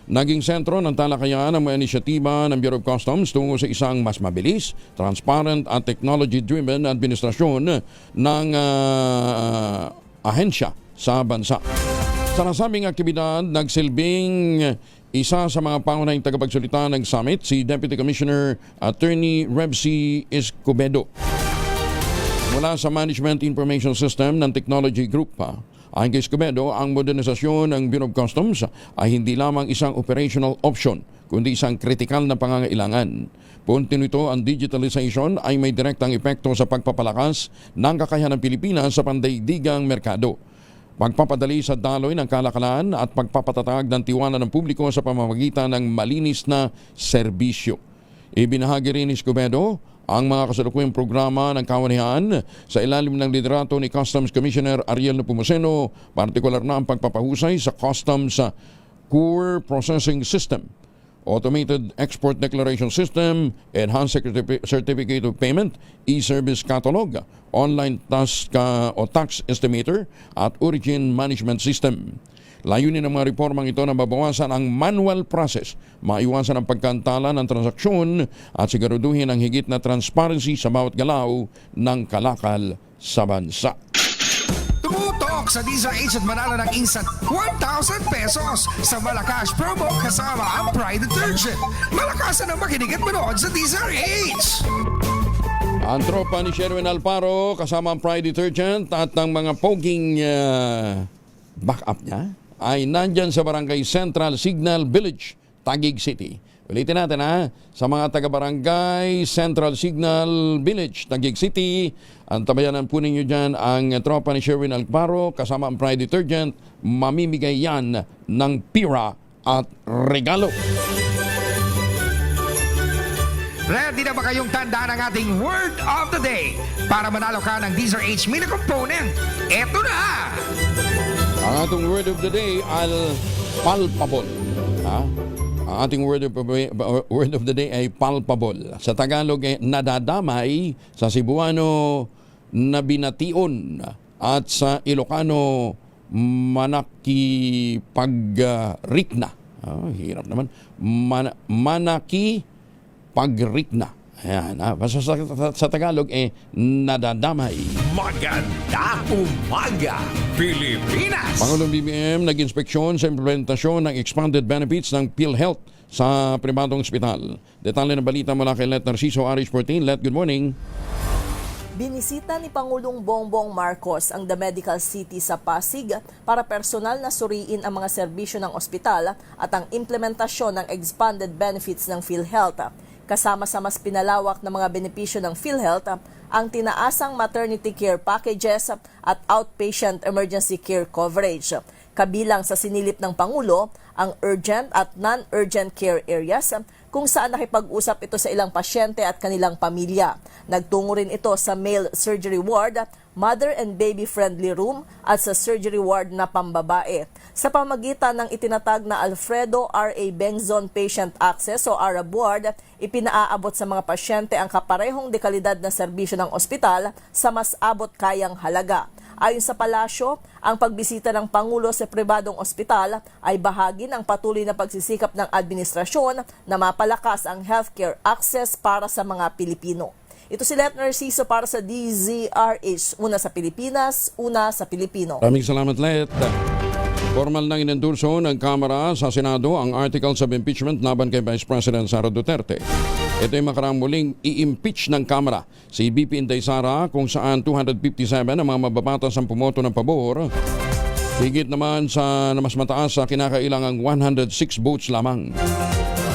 Naging sentro ng talakayan ang mga inisyatiba ng Bureau of Customs tungo sa isang mas mabilis, transparent at technology-driven administrasyon ng ahensya sa bansa. Sa nasabing aktibidad, nagsilbing isa sa mga pangunahing tagapagsalita ng summit si Deputy Commissioner Attorney Rebsi Escobedo. Mula sa Management Information System ng Technology Group, ayon kay Escobedo, ang modernisasyon ng Bureau of Customs ay hindi lamang isang operational option, kundi isang kritikal na pangangailangan. Punto nito, ang digitalization ay may direktang epekto sa pagpapalakas ng kakayahan ng Pilipinas sa pandaigdigang merkado, pagpapadali sa daloy ng kalakalan at pagpapatatag ng tiwala ng publiko sa pamamagitan ng malinis na serbisyo. Ibinahagi rin ni Escobedo ang mga kasalukuyang programa ng kawanihan sa ilalim ng liderato ni Customs Commissioner Ariel Nepomuceno, partikular na ang pagpapahusay sa Customs Core Processing System, Automated Export Declaration System, Enhanced Certificate of Payment, E-Service Catalog, Online Tax Estimator at Origin Management System. Layunin ng mga reformang ito na mabawasan ang manual process, maiwasan ang pagkantala ng transaksyon at siguraduhin ang higit na transparency sa bawat galaw ng kalakal sa bansa. Tumutok sa DZRH at manalo ng instant 1,000 pesos sa Malakas promo kasama ang Pride Detergent. Malakasan ang makinig at manood sa DZRH! Ang tropa ni Sherwin Alparo kasama ang Pride Detergent at ang mga poging backup niya ay nandyan sa Barangay Central Signal Village, Taguig City. Ulitin natin sa mga taga-Barangay Central Signal Village, Taguig City, ang tabayanan po ninyo dyan ang tropa ni Sherwin Alparo kasama ang Pride Detergent. Mamimigay yan ng pira at regalo. Ready na ba kayong tandaan ang ating word of the day para manalo ka ng DZRH mini component? Eto na! Ang ating word of the day ay palpable. Ang ating word of the day ay palpable. Sa Tagalog ay nadadamay, sa Cebuano nabination at sa Ilocano manakipagrikna. Hirap naman. Manakipagrikna. Ayan, basta sa Tagalog nadadamay. Magandang umaga, Pilipinas! Pangulong BBM nag-inspeksyon sa implementasyon ng expanded benefits ng PhilHealth sa pribadong ospital. Detalye ng balita mula kay Let Narciso Arish 14. Let, good morning. Binisita ni Pangulong Bongbong Marcos ang The Medical City sa Pasig para personal na suriin ang mga serbisyo ng ospital at ang implementasyon ng expanded benefits ng PhilHealth. Kasama sa mas pinalawak na mga benepisyo ng PhilHealth, ang tinaasang maternity care packages at outpatient emergency care coverage. Kabilang sa sinilip ng Pangulo, ang urgent at non-urgent care areas kung saan nakipag-usap ito sa ilang pasyente at kanilang pamilya. Nagtungo rin ito sa male surgery ward, mother and baby friendly room at sa surgery ward na pambabae. Sa pamagitan ng itinatag na Alfredo R.A. Bengzon Patient Access o ARAB Ward, ipinaaabot sa mga pasyente ang kaparehong dekalidad na serbisyo ng ospital sa mas abot kayang halaga. Ayon sa palasyo, ang pagbisita ng Pangulo sa pribadong ospital ay bahagi ng patuloy na pagsisikap ng administrasyon na mapalakas ang healthcare access para sa mga Pilipino. Ito si Let Narciso para sa DZRH. Una sa Pilipinas, una sa Pilipino. Maraming salamat, Let. Formal nang inendurso ng Kamara sa Senado ang articles of impeachment laban kay Vice President Sara Duterte. Ito ay makaraang muling i-impeach ng Kamara si BP Inday Sara kung saan 257 ang mga mababatas ang pumoto ng pabor. Higit naman sa na mas mataas sa kinakailangang 106 votes lamang.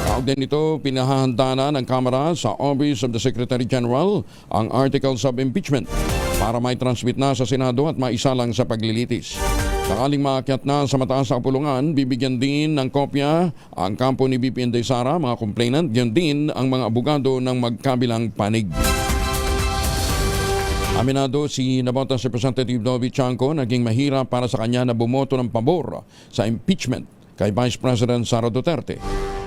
Tawag din ito, pinahahanda na ng Kamara sa Office of the Secretary General ang articles of impeachment para may transmit na sa Senado at maisalang sa paglilitis. Sakaling maakyat na sa mataas sa kapulungan, bibigyan din ng kopya ang kampo ni BP Inday Sara, mga complainant, diyan din ang mga abogado ng magkabilang panig. Aminado si Navotas Representative Novi Chanco, naging mahirap para sa kanya na bumoto ng pabor sa impeachment kay Vice President Sara Duterte.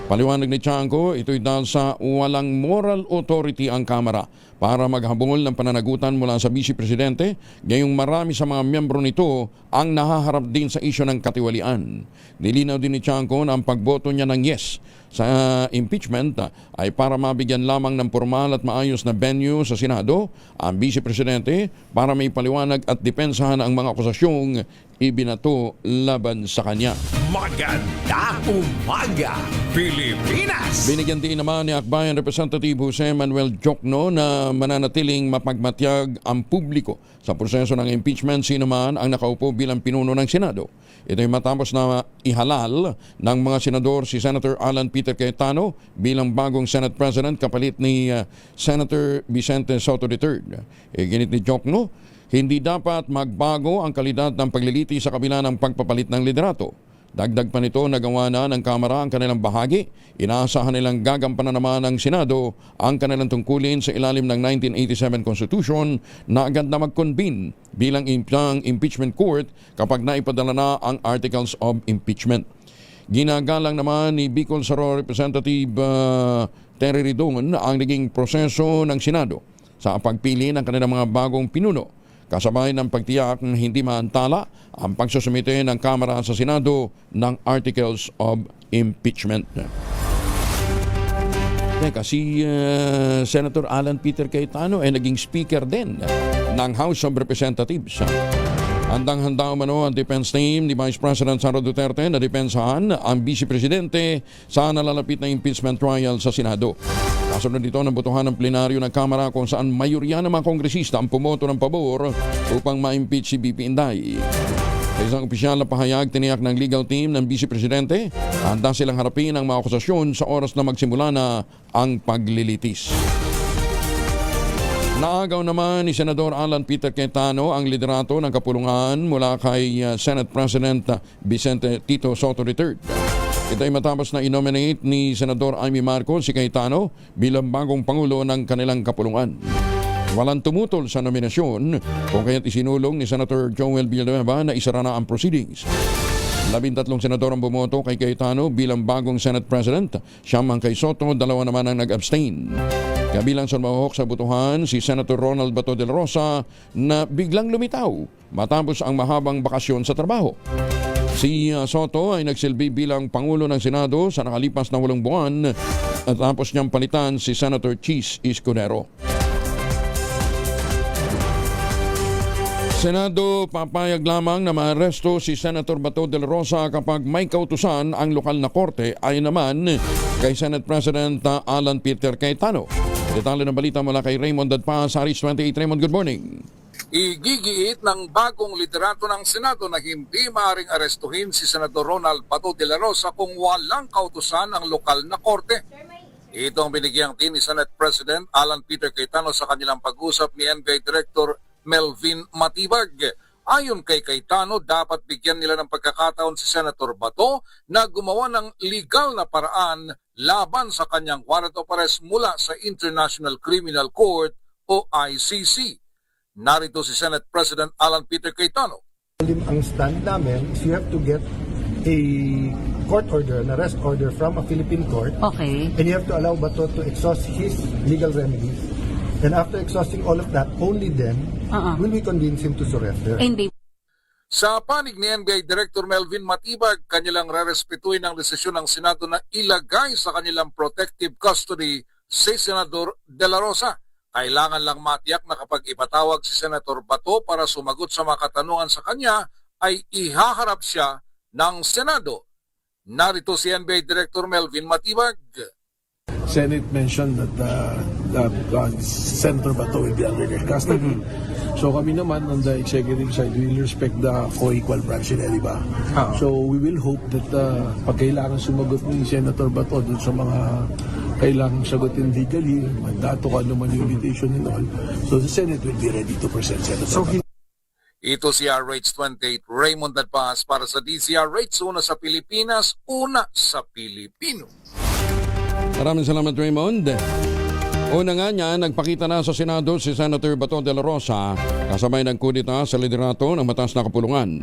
Paliwanag ni Chanco, ito'y dahil sa walang moral authority ang Kamara para maghabol ng pananagutan mula sa Vice Presidente, gayong marami sa mga miyembro nito ang nahaharap din sa isyu ng katiwalian. Nilinaw din ni Chanco na ang pagboto niya ng yes sa impeachment ay para mabigyan lamang ng formal at maayos na venue sa Senado ang Vice Presidente para may paliwanag at depensahan ang mga akusasyong ibinato laban sa kanya. Magandang umaga, Pilipinas! Binigyan din naman ni Akbayan Representative Jose Manuel Jokno na mananatiling mapagmatyag ang publiko sa proseso ng impeachment sino man ang nakaupo bilang pinuno ng Senado. Ito ay matapos na ihalal ng mga senador si Senator Alan Peter Cayetano bilang bagong Senate President kapalit ni Senator Vicente Soto III. Ginit ni Jokno, hindi dapat magbago ang kalidad ng pagliliti sa kabila ng pagpapalit ng liderato. Dagdag pa nito, nagawa na ng Kamara ang kanilang bahagi. Inaasahan nilang gagampanan naman ng Senado ang kanilang tungkulin sa ilalim ng 1987 Constitution na agad na mag-convene bilang impeachment court kapag naipadala na ang Articles of Impeachment. Ginagalang naman ni Bicol Saro Representative Terry Ridon ang naging proseso ng Senado sa pagpili ng kanilang mga bagong pinuno, kasabay ng pagtiyak na hindi maantala ang pagsusumite ng Kamara sa Senado ng Articles of Impeachment. Teka, si Senator Alan Peter Cayetano ay naging speaker din ng House of Representatives. Handang-handa umano ang defense team ni Vice President Sara Duterte na depensahan ang Vice Presidente sa nalalapit na impeachment trial sa Senado. Kasunod dito ng botohan ng plenaryo ng Kamara kung saan mayorya ng mga kongresista ang pumoto ng pabor upang ma-impeach si BP Inday. Sa isang opisyal na pahayag, tiniyak ng legal team ng Vice Presidente, handa silang harapin ang mga akusasyon sa oras na magsimula na ang paglilitis. Naagaw naman ni Senador Alan Peter Cayetano ang liderato ng kapulungan mula kay Senate President Vicente Tito Soto III. Ito ay matapos na inominate ni Senador Amy Marcos si Cayetano bilang bagong pangulo ng kanilang kapulungan. Walang tumutol sa nominasyon kung kaya't isinulong ni Senator Joel Villanueva na isara na ang proceedings. 13 senador ang bumoto kay Cayetano bilang bagong Senate President. Siyam ang kay Soto, 2 naman ang nag-abstain. Kabilang sa mahok sa butuhan si Senator Ronald Bato de la Rosa na biglang lumitaw matapos ang mahabang bakasyon sa trabaho. Si Soto ay nagsilbi bilang Pangulo ng Senado sa nakalipas na 8 buwan at tapos niyang palitan si Senator Chis Escudero. Senado, papayag lamang na maaresto si Senator Bato de la Rosa kapag may kautusan ang lokal na korte ay naman kay Senate President Alan Peter Cayetano. Detalye ng balita mula kay Raymond Dadpa sa Aris 28. Raymond, good morning. Igigiit ng bagong liderato ng Senado na hindi maaaring arestuhin si Senator Ronald Bato de la Rosa kung walang kautusan ang lokal na korte. Ito ang binigyang tin ni Senate President Alan Peter Cayetano sa kanilang pag-usap ni NBI Director Melvin Matibag. Ayon kay Cayetano, dapat bigyan nila ng pagkakataon si Senator Bato na gumawa ng legal na paraan laban sa kanyang warrant of arrest mula sa International Criminal Court o ICC. Narito si Senate President Alan Peter Cayetano. Ang stand namin is you have to get a court order, an arrest order from a Philippine court. Okay. And you have to allow Bato to exhaust his legal remedies. And after exhausting all of that, only then will we convince him to surrender. Sa panig ni NBI Director Melvin Matibag, kanilang rerespetuhin ang desisyon ng Senado na ilagay sa kanilang protective custody si Senador De La Rosa. Kailangan lang matiyak na kapag ipatawag si Senator Bato para sumagot sa mga katanungan sa kanya, ay ihaharap siya ng Senado. Narito si NBI Director Melvin Matibag. Senate mentioned that Senator Bato will be under their custody. So kami naman on the executive side, we will respect the co-equal branch nila, di ba? So we will hope that pag kailangan sumagot ni Senator Bato dun sa mga kailangang sagutin legally, mandato ka naman yung invitation and all, so the Senate will be ready to present Senator Bato. Ito si RH28 Raymond Dadpas para sa DZRH, una sa Pilipinas, una sa Pilipino. Maraming salamat, Raymond. Una nga niya, nagpakita na sa Senado si Senator Bato de la Rosa kasabay ng kudita sa liderato ng mataas na kapulungan.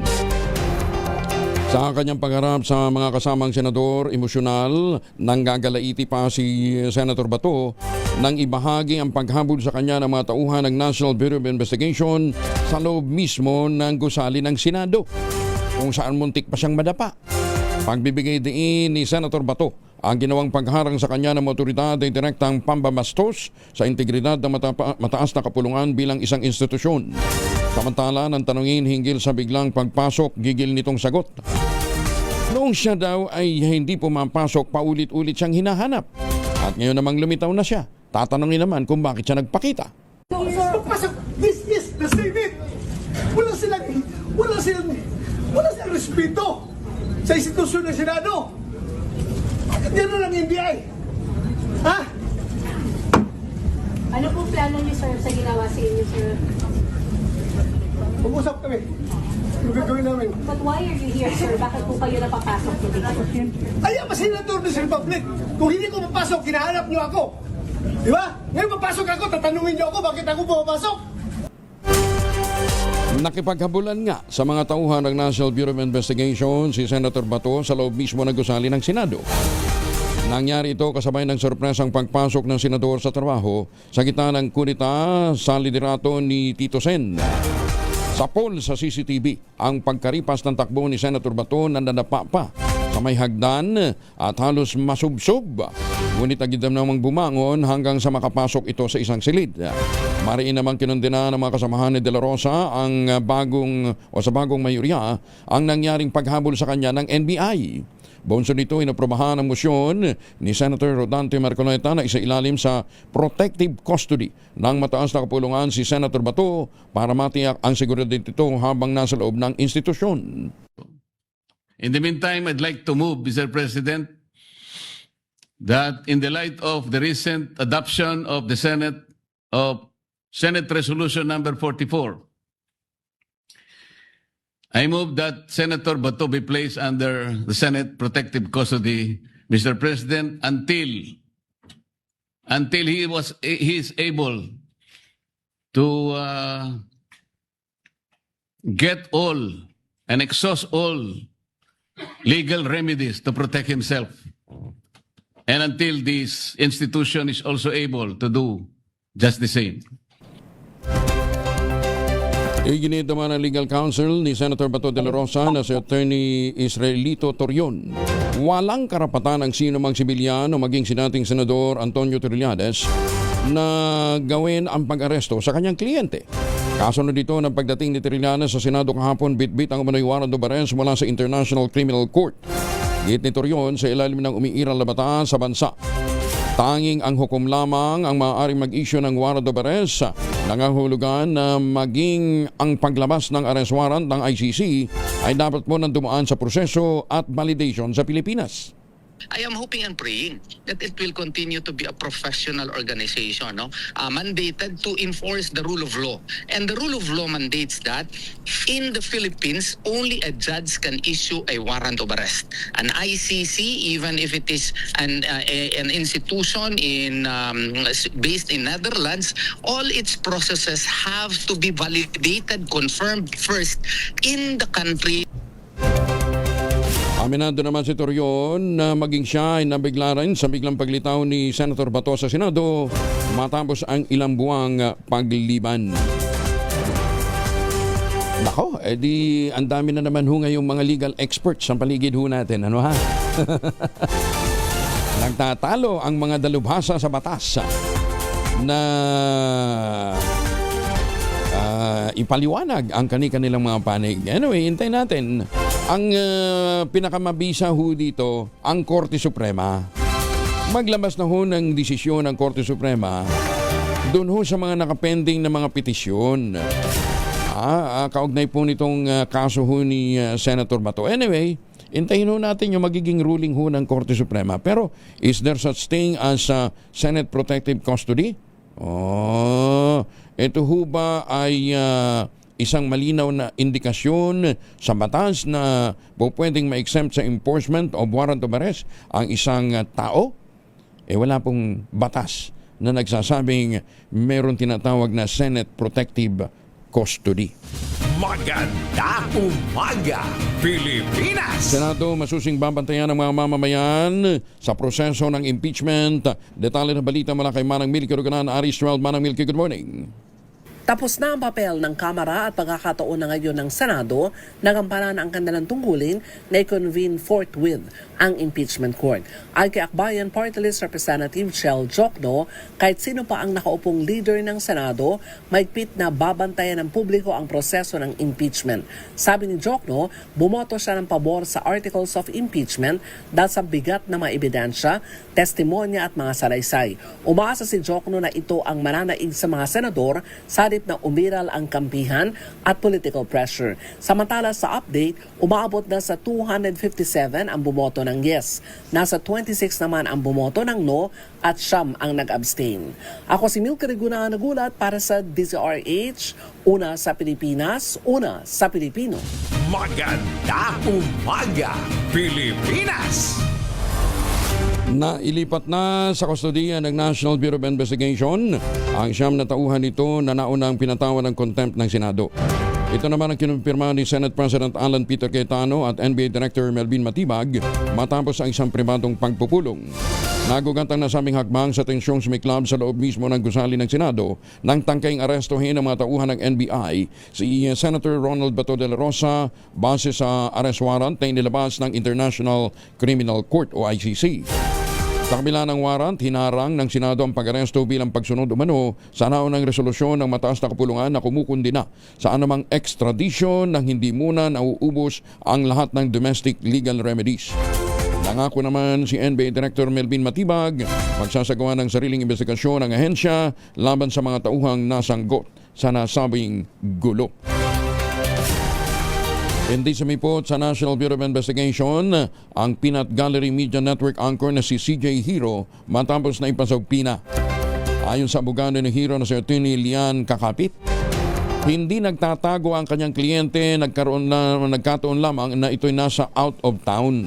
Sa kanyang pagharap sa mga kasamang senador, emosyonal, nanggagalaiti pa si Senator Bato nang ibahagi ang paghabol sa kanya ng mga tauhan ng National Bureau of Investigation sa loob mismo ng gusali ng Senado, kung saan muntik pa siyang madapa. Pagbibigay diin ni Senator Bato ang ginawang pagharang sa kanya ng otoridad ay direktang pambabastos sa integridad ng mataas na kapulungan bilang isang institusyon. Samantala, nang tanungin hinggil sa biglang pagpasok, gigil nitong sagot. Noong siya daw ay hindi pumapasok, paulit-ulit siyang hinahanap. At ngayon namang lumitaw na siya. Tatanungin naman kung bakit siya nagpakita. Pagpasok, this is the Senate. Wala silang respeto sa institusyon ng Senado. Gano'n lang NBI. Ha? Ano po plano niyo, sir, sa ginawa sa inyo, sir? Pag-usap kami. Ano gagawin namin? But why are you here, sir? Bakit po kayo napapasok today? Ay, ang senator ng Republic. Kung hindi ko mapasok, kinahanap niyo ako. Di ba? Ngayon mapasok ako, tatanungin niyo ako bakit ako pumapasok. Nakipaghabulan nga sa mga tauhan ng National Bureau of Investigation si Senator Bato sa loob mismo ng gusali ng Senado. Nangyari ito kasabay ng sorpresang pagpasok ng senador sa trabaho sa gitna ng kunita sa liderato ni Tito Sen. Sa poll sa CCTV, ang pagkaripas ng takbo ni Senator Bato na nadapa pa sa may hagdan at halos masubsob. Ngunit agad namang bumangon hanggang sa makapasok ito sa isang silid. Mariin namang kinundena ng mga kasamahan ni De La Rosa sa bagong mayorya ang nangyaring paghabol sa kanya ng NBI. Bonso nito, inaprobahan ang motion ni Senator Rodante Marcoleta na isailalim sa protective custody ng mataas na kapulungan si Senator Bato para matiyak ang seguridad nito habang nasa loob ng institusyon. In the meantime, I'd like to move, Mr. President, that in the light of the recent adoption of the Senate Resolution number 44, I move that Senator Bato be placed under the Senate protective custody, Mr. President, until he is able to get all and exhaust all legal remedies to protect himself, and until this institution is also able to do just the same. Iginit naman ang legal counsel ni Senator Bato de la Rosa na si Attorney Israelito Torion. Walang karapatan ang sino mang sibilyan o maging sinating Senador Antonio Trillanes na gawin ang pag-aresto sa kanyang kliyente. Kasunod dito ng pagdating ni Trillanes sa Senado kahapon, bitbit ang umano'y warrant of arrest mula sa International Criminal Court. Git ni Torion sa ilalim ng umiiral na bataan sa bansa. Tanging ang hukom lamang ang maaaring mag-issue ng warrant of arrest. Nangahulugan na maging ang paglabas ng arrest warrant ng ICC ay dapat mo nang dumaan sa proseso at validation sa Pilipinas. I am hoping and praying that it will continue to be a professional organization, mandated to enforce the rule of law. And the rule of law mandates that in the Philippines, only a judge can issue a warrant of arrest. An ICC, even if it is an institution based in Netherlands, all its processes have to be validated, confirmed first in the country. Aminado naman si Torion na maging siya ay nabigla rin sa biglang paglitaw ni Senator Bato sa Senado matapos ang ilang buwang pagliban. Nako, edi ang dami na naman ho ngayong mga legal experts sa paligid ho natin. Ano ha? Nagtatalo ang mga dalubhasa sa batas na ipaliwanag ang kanilang mga panig. Anyway, hintayin natin. Ang pinakamabisa ho dito, ang Korte Suprema. Maglabas na ho ng desisyon ng Korte Suprema doon ho sa mga nakapending na mga petisyon. Kaugnay po nitong kaso ho ni Senator Bato. Anyway, hintayin ho natin yung magiging ruling ho ng Korte Suprema. Pero, is there such thing as Senate Protective Custody? Ito ho ba ay isang malinaw na indikasyon sa batas na pwedeng ma-exempt sa enforcement of warrant of arrest ang isang tao? Wala pong batas na nagsasabing meron tinatawag na Senate Protective Custody. Magandang umaga, Pilipinas! Senado masusing babantayan ng mga mamamayan sa proseso ng impeachment. Detalye na balita mula kay Manang Milky Ruganan, Aris 12. Manang Milky, good morning. Tapos na ang papel ng Kamara at pagkakataon na ngayon ng Senado na gampanan ang kanilang tungkulin na i-convene forthwith ang impeachment court. Ay kay Akbayan Party List Representative Chel Jokno, kahit sino pa ang nakaupong leader ng Senado, maigpit na babantayan ng publiko ang proseso ng impeachment. Sabi ni Jokno, bumoto siya ng pabor sa Articles of Impeachment dahil sa bigat na mga ebidensya, testimonya at mga salaysay. Umaasa si Jokno na ito ang mananaig sa mga senador sa na umiral ang kampihan at political pressure. Samantala sa update, umaabot na sa 257 ang bumoto ng yes. Nasa 26 naman ang bumoto ng no at siyam ang nag-abstain. Ako si Milky Reguna nagulat para sa DZRH, una sa Pilipinas, una sa Pilipino. Magandang umaga, Pilipinas! Nailipat na sa kustodiya ng National Bureau of Investigation ang siyam na tauhan nito na naunang pinatawan ng contempt ng Senado. Ito naman ang kinumpirma ni Senate President Alan Peter Cayetano at NBA Director Melvin Matibag matapos ang isang pribadong pagpupulong. Nagugat ang nasabing hakbang sa tensyong sumiklab sa loob mismo ng gusali ng Senado nang tangkaying arestuhin ang mga tauhan ng NBI si Senator Ronald Bato de la Rosa base sa arrest warrant na inilabas ng International Criminal Court o ICC. Sa kabila ng warrant, hinarang ng Senado ang pag-aresto bilang pagsunod umano sa naunang resolusyon ng mataas na kapulungan na kumukundina sa anumang extradition nang hindi muna nauubos ang lahat ng domestic legal remedies. Nangako naman si NBA Director Melvin Matibag magsasagawa ng sariling investigasyon ng ahensya laban sa mga tauhang nasanggot sa nasabing gulo. Hindi sumipot sa National Bureau of Investigation ang Peanut Gallery Media Network anchor na si CJ Hero matapos na ipasagpina. Ayon sa abogado ni Hero na si Attorney Lian Kakapit, hindi nagtatago ang kanyang kliyente, nagkataon lamang na ito'y nasa out of town.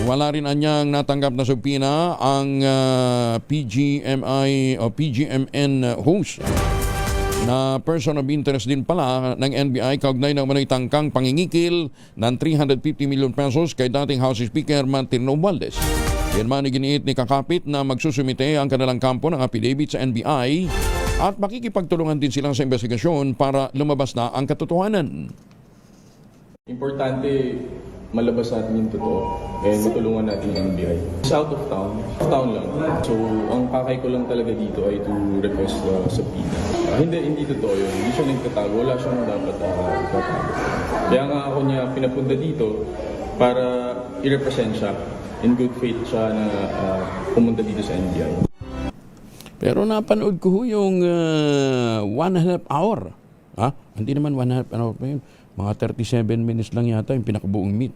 Wala rin anyang natanggap na subpina ang PGMI o PGMN host na person of interest din pala ng NBI kaugnay ng manoy tangkang pangingikil ng 350 million pesos kay dating House Speaker Martin Romualdez. Yan man iginiit ni Kakapit na magsusumite ang kanilang kampo ng affidavit sa NBI at makikipagtulungan din silang sa investigasyon para lumabas na ang katotohanan. Importante malabas natin yung totoo and matulungan natin yung NBI. It's out of town lang. So, ang pakay ko lang talaga dito ay to request subpoena. Hindi totoo yun. Hindi siya nagtatago. Wala siyang dapat tatago. Kaya nga ako niya pinapunta dito para i-represent siya. In good faith siya na pumunta dito sa NBI. Pero napanood ko yung 1.5 hour. Hindi naman 1.5 hour pa yun. Mga 37 minutes lang yata yung pinakabuong meet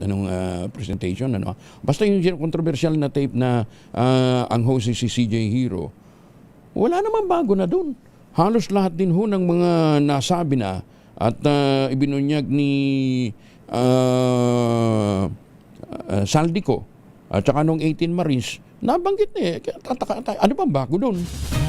presentation. Basta yung controversial na tape na ang host si CJ Hero, wala naman bago na dun. Halos lahat din ho ng mga nasabi na at ibinunyag ni Saldico at saka nung 18 Marines, nabanggit na ano bang bago doon?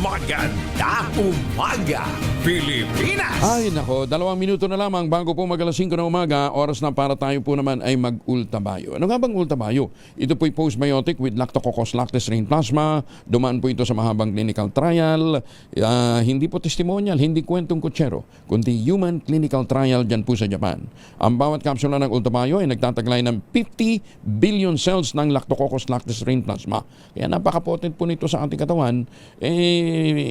Magandang umaga, Pilipinas! Ay nako, 2 minuto na lamang bago po mag-alas 5 ng umaga, oras na para tayo po naman ay mag-ultabayo. Ano nga bang ultabayo? Ito po'y postbiotic with Lactococcus lactis rein plasma. Dumaan po ito sa mahabang clinical trial. Hindi po testimonial, hindi kwentong kutsero, kundi human clinical trial dyan po sa Japan. Ang bawat kapsula ng ultabayo ay nagtataglay ng 50 billion cells ng Lactococcus lactis rein plasma. Kaya napaka-potent po nito sa ating katawan.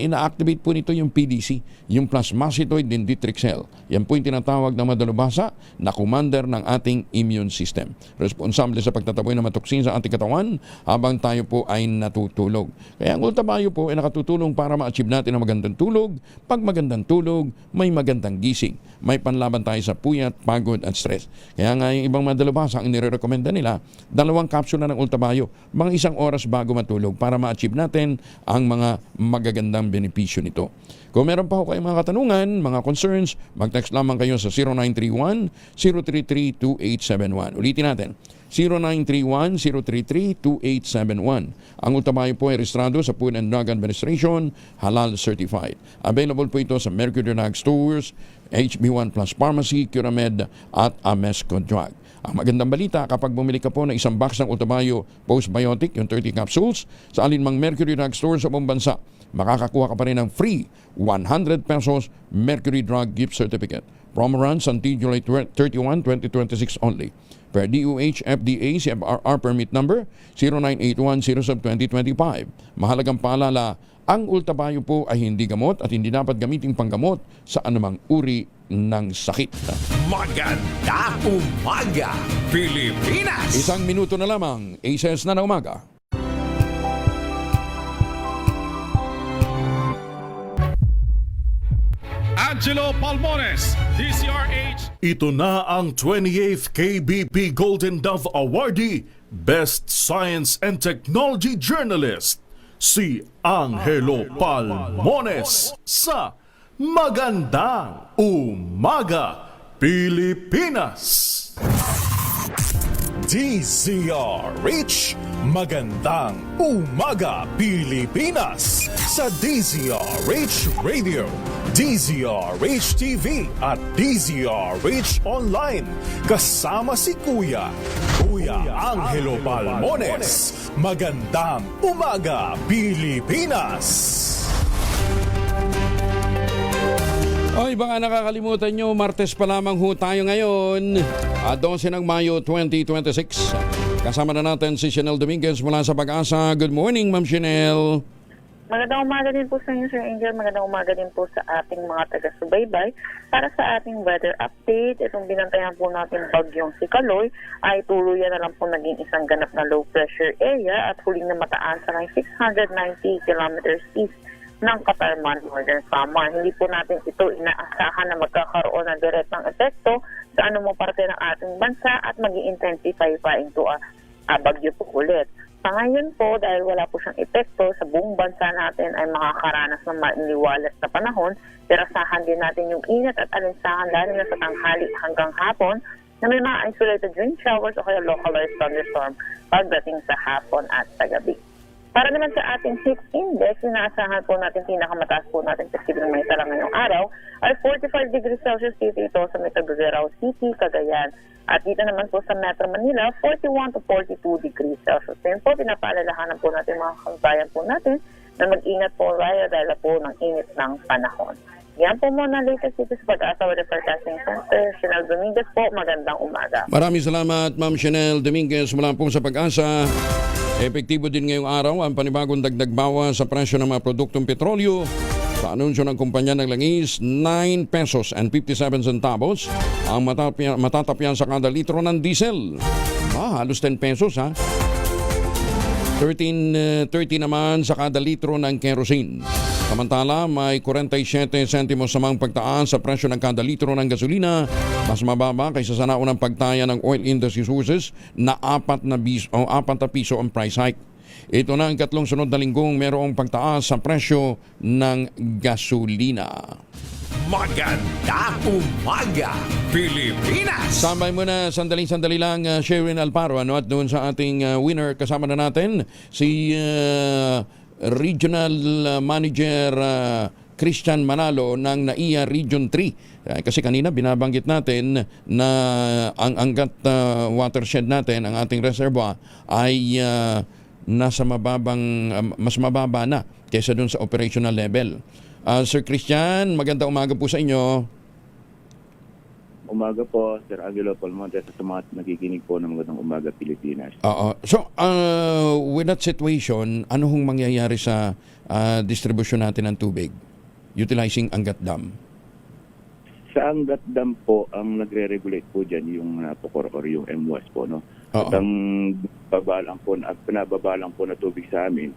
Ina-activate po nito yung PDC, yung plasmacytoid dendritic cell. Yan po yung tinatawag na madalubhasa na commander ng ating immune system. Responsable sa pagtataboy ng matoksin sa ating katawan habang tayo po ay natutulog. Kaya ang ultabayo po ay nakatutulong para ma-achieve natin ang magandang tulog. Pag magandang tulog, may magandang gising. May panlaban tayo sa puyat, pagod at stress. Kaya nga yung ibang madalubhasa ang nire-recommenda nila, 2 kapsula ng ultabayo, mga 1 oras bago bago matulog para ma-achieve natin ang mga magagandang benepisyo nito. Kung meron pa ho kayong mga katanungan, mga concerns, mag-text lamang kayo sa 0931-033-2871. Ulitin natin, 0931-033-2871. Ang Ultabayo po ay rehistrado sa Food and Drug Administration, halal certified. Available po ito sa Mercury Drug Stores, HB1 Plus Pharmacy, Curamed at Amesco Drug. Ang magandang balita, kapag bumili ka po ng isang box ng Ultabayo Postbiotic, yung 30 capsules, sa alinmang Mercury Drug Store sa buong bansa, makakakuha ka pa rin ng free 100 pesos Mercury Drug Gift Certificate. Promo runs until July 31, 2026 only. Per DOH FDA CFRR permit number 0981-07-2025. Mahalagang paalala, ang Ultabayo po ay hindi gamot at hindi dapat gamiting panggamot sa anumang uri ng sakit. Maganda umaga, Pilipinas! Isang minuto na lamang, ACS na umaga. Angelo Palmones, DCRH. Ito na ang 28th KBP Golden Dove Awardee, Best Science and Technology Journalist, si Angelo Palmones sa Magandang Umaga, Pilipinas. DZRH, Magandang Umaga, Pilipinas sa DZRH Radio, DZRH TV at DZRH Online. Kasama si Kuya Angelo Palmones. Magandang Umaga, Pilipinas. Oy, baka nakakalimutan nyo, Martes pa lamang ho tayo ngayon, 12 ng Mayo 2026. Kasama na natin si Chanel Dominguez mula sa Pag-asa. Good morning, Ma'am Chanel. Magandang umaga din po sa inyo, Sir Angel. Magandang umaga din po sa ating mga taga-subaybay. Para sa ating weather update, itong binantayan po natin bagyong si Kaloy ay tuluyan na lang po naging isang ganap na low pressure area at huling na mataan sa 690 kilometers east ng Katarman, Northern Samar. Hindi po natin ito inaasahan na magkakaroon ng direktang epekto sa anumang parte ng ating bansa at mag-i-intensify pa into bagyo po ulit. Sa ngayon po, dahil wala po siyang epekto sa buong bansa natin ay makakaranas ng mainiwalas na panahon, pero asahan din natin yung init at alinsangan lalo na sa tanghali hanggang hapon na may mga isolated rain showers o kaya localized thunderstorm pagdating sa hapon at sa gabi. Para naman sa ating heat index, inaasahan po natin pinakamataas po natin posibleng may tala ngayong araw ay 45 degrees Celsius dito sa Metro City, Cagayan. At dito naman po sa Metro Manila, 41 to 42 degrees Celsius. Yan po, pinapaalalahanan po natin mga kabayan po natin na mag-ingat po tayo dahil po ng init ng panahon. Yan po muna latest dito sa Pag-asa Weather Forecasting Center. Chanel Dominguez po, magandang umaga. Maraming salamat, Ma'am Chanel Dominguez mula po sa Pag-asa. Epektibo din ngayong araw ang panibagong dagdag bawas sa presyo ng mga produktong petrolyo. Sa anunsyo ng kumpanya ng langis, 9 pesos and 57 centavos ang matatapyan sa kada litro ng diesel. Halos 10 pesos ha. 13.30 naman sa kada litro ng kerosene. Samantala, may 47 sentimos samang pagtaas sa presyo ng kada litro ng gasolina, mas mababa kaysa sa naunang pagtaya ng oil industry sources na 4 na piso ang price hike. Ito na ang katlong sunod na linggong merong pagtaas sa presyo ng gasolina. Maganda umaga, Pilipinas! Sambay muna sandali lang, Sherin Alparo, at doon sa ating winner, kasama na natin si Regional Manager Christian Manalo ng NAIA Region 3. Kasi kanina binabanggit natin na ang Angat watershed natin, ang ating reservoir ay nasa mas mababa na kaysa dun sa operational level. Sir Christian, magandang umaga po sa inyo. Umaga po, Sir Angelo Palmones, sa mga nakikinig po ng Magandang Umaga, Pilipinas. So, with that situation, ano hong mangyayari sa distribution natin ng tubig utilizing Angat Dam? Sa Angat Dam po, ang nagre-regulate po dyan yung POCOR or yung MWAS po, no? At ang pinababalang po na tubig sa amin,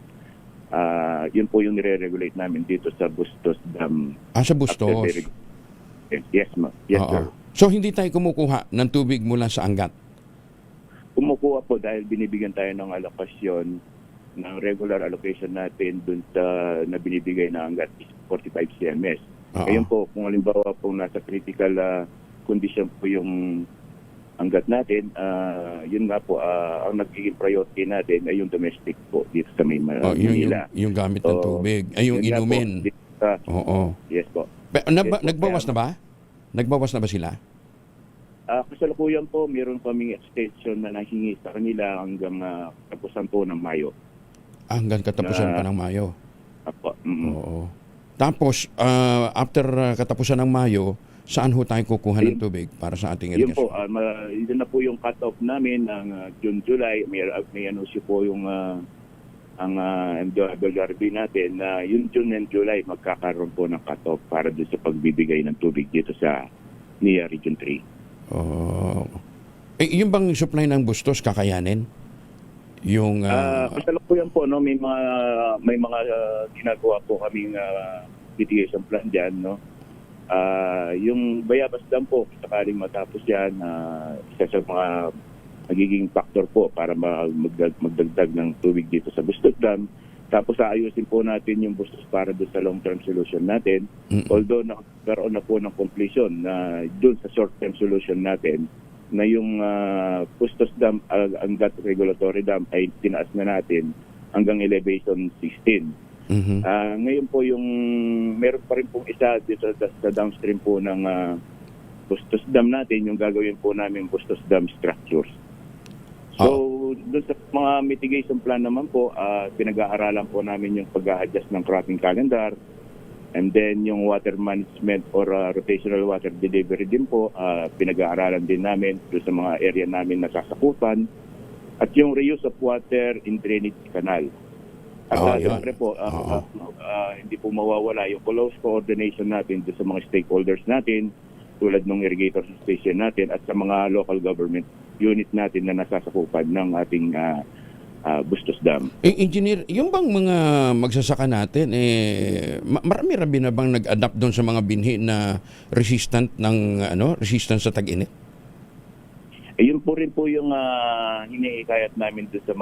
yun po yung nire-regulate namin dito sa Bustos Dam. Sa Bustos? Yes, ma'am. Yes, sir. So, hindi tayo kumukuha ng tubig mula sa Angat? Kumukuha po dahil binibigyan tayo ng alokasyon ng regular allocation natin dun sa na binibigay na hanggat 45 CMS. Ngayon po, kung halimbawa po nasa critical condition po yung hanggat natin, yun nga po, ang nagiging priority natin ay yung domestic po dito sa may Manila. Yung gamit ng tubig, ay yung yun nga inumin. Po, yes po. Nagbawas na ba? Nagbawas na ba sila? Kasalukuyan po, meron kaming extension na nahingi sa kanila hanggang katapusan po ng Mayo. Hanggang katapusan pa ng Mayo? Apo. Oo. Tapos, after katapusan ng Mayo, saan ho tayo kukuha ng tubig para sa ating Yun po, irigasyon? yun na po yung cut-off namin ng June, July. May anuncio po yung ang MWRB natin na yung June and July magkakaroon po ng cut-off para doon sa pagbibigay ng tubig dito sa NIA Region 3. Yung bang supply ng Bustos kakayanin? Yung kasalukuyan po, no, may mga ginagawa po kaming mitigation plan diyan, no. Yung Bayabas Dam po, sakaling matapos yan, isa sa mga magiging factor po para magdagdag ng tubig dito sa Bustos Dam. Tapos aayusin po natin yung Bustos para doon sa long-term solution natin. Although nagkaroon na po ng completion na doon sa short-term solution natin na yung Bustos Dam, hanggat regulatory dam ay tinaas na natin hanggang elevation 16. Ngayon po yung meron pa rin pong isa dito sa downstream po ng Bustos Dam natin, yung gagawin po namin Bustos Dam structures. So, doon sa mga mitigation plan naman po, pinag-aaralan po namin yung pag-a-adjust ng cropping calendar, and then yung water management or rotational water delivery din po, pinag-aaralan din namin doon sa mga area namin na sasakupan, at yung reuse of water in drainage canal. At siyempre po, hindi po mawawala yung close coordination natin sa mga stakeholders natin, tulad ng irrigator station natin at sa mga local government unit natin na nasasakupan ng ating Bustos Dam. Engineer, yung bang mga magsasaka natin, marami-rami na bang nag-adapt doon sa mga binhi na resistant sa tag-init? Yun po rin po yung hiniikayat namin doon sa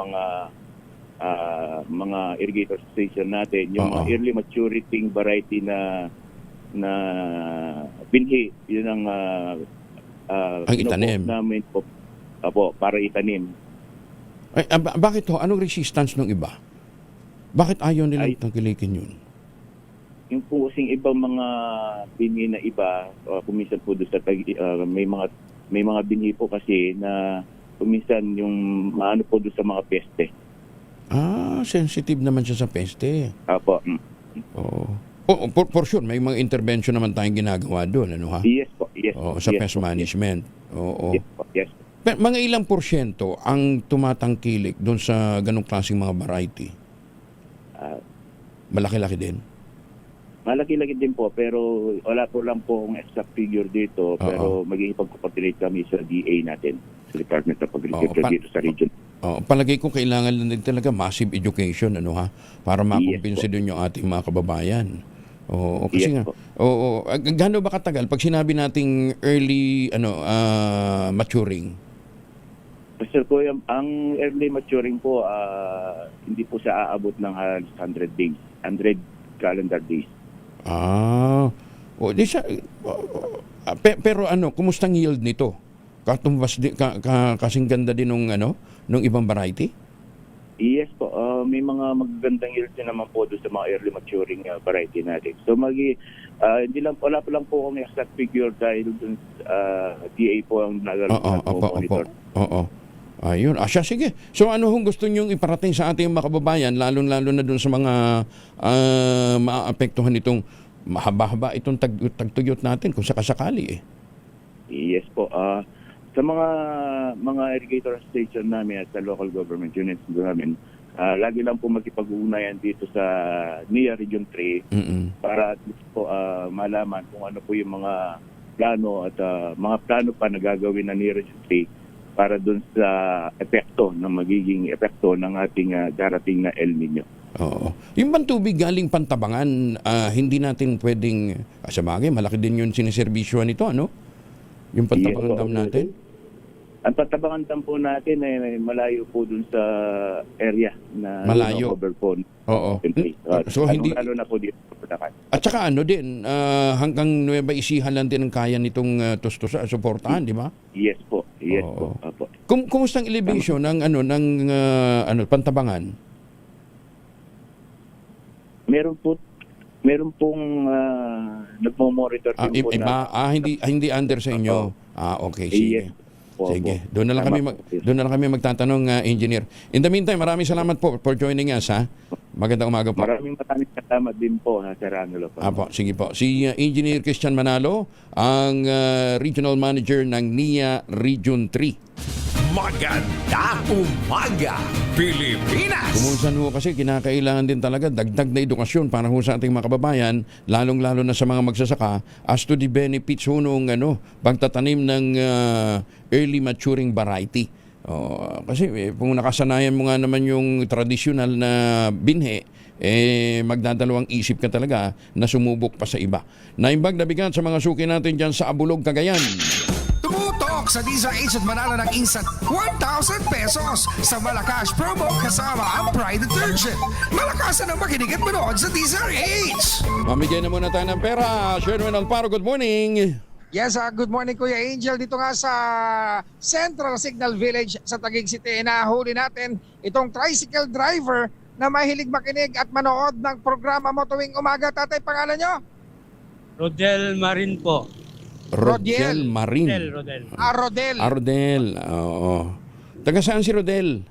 mga irrigator station natin, yung mga early maturity variety na binhi, yun ang itanim namin po para itanim. Bakit ho? Anong resistance ng iba? Bakit ayaw nilang tangkilikin yun? Yung po kasing ibang mga binhi na iba, kuminsan po doon sa may mga binhi po kasi na kuminsan yung maano po doon sa mga peste. Sensitive naman siya sa peste. Apo. For sure, may mga intervention naman tayong ginagawa doon, ano ha? Yes po, yes. Sa pest management. Yes po, yes. Pero mga ilang porsyento ang tumatangkilik doon sa ganong klaseng mga variety? Malaki-laki din? Malaki-laki din po, pero wala po lang po ang exact figure dito, pero magiging pag-coordinate kami sa DA natin, sa Department of Agriculture dito sa region. Palagay ko kailangan lang din talaga massive education, ano ha, para makumpinsi din yung ating mga kababayan. Kasi nga, gaano ba katagal pag sinabi nating early maturing? Sir po, ang early maturing po, hindi po siya aabot ng 100 days, 100 calendar days. Pero kumustang yield nito? Katumbas kasing ganda din nung ibang variety? Yes po, may mga magagandang yield din naman po doon sa mga early maturing variety natin. So wala pa lang po kung exact figure dahil doon DA po ang monitor. Ayun. Sige. So ano hong gusto niyong iparating sa ating mga kababayan, lalo na doon sa mga maaapektuhan itong mahaba-haba itong tagtuyot natin kung sakasakali Yes po. Sa mga irrigator station namin at sa local government units namin, lagi lang po magkipag-ugnayan dito sa NIA Region 3 para po malaman kung ano po yung mga plano at mga plano pa na gagawin ng NIA Region 3 para dun sa magiging epekto ng ating darating na El Nino. Yung bang tubig galing Pantabangan, hindi natin pwedeng, sa bagay, malaki din yung siniservisyoan nito, ano? Yung Pantabangan dam natin? Ang Pantabangan dam po natin ay malayo po dun sa area na Malayo. cover po. Oo. So, hindi... Lalo na po dito sa Bulacan. At saka hanggang Nueva Ecija lang din ang kaya nitong Tostosa suportahan, di ba? Yes po. Yes po. Opo. Kumusta ang elevation ng Pantabangan? Meron pong nagmo-monitor din po na. Hindi under sa inyo. Okay, sige. Yes. Sige, doon na lang kami magtatanong, engineer. In the meantime, maraming salamat po for joining us, ha. Magandang umaga po. Maraming salamat din po, Sir Angelo. Apo, sige po. Si Engineer Christian Manalo, ang Regional Manager ng NIA Region 3. Maganda umaga, Pilipinas! Kumunsan ho kasi kinakailangan din talaga dagdag na edukasyon para ho sa ating mga kababayan, lalong-lalo na sa mga magsasaka, as to the benefits ho nung pagtatanim ng early maturing variety. Kasi kung nakasanayan mo nga naman yung traditional na binhe, magdadalawang isip ka talaga na sumubok pa sa iba. Naimbag na bigat sa mga suki natin dyan sa Abulog, Cagayan. Tumutok sa DZRH at manalo ng instant 1,000 pesos sa Malacash promo kasama ang Pride Detergent. Malakasan ang makinig at manood sa DZRH. Mamigay na muna tayo ng pera. Sherwin Alparo, good morning. Yes, good morning Kuya Angel. Dito nga sa Central Signal Village sa Taguig City, nahuli natin itong tricycle driver na mahilig makinig at manood ng programa mo tuwing umaga. Tatay, pangalan nyo? Rodel Marin po. Rodel Marin. Rodel. Rodel. Rodel, oo. Taga saan si Rodel?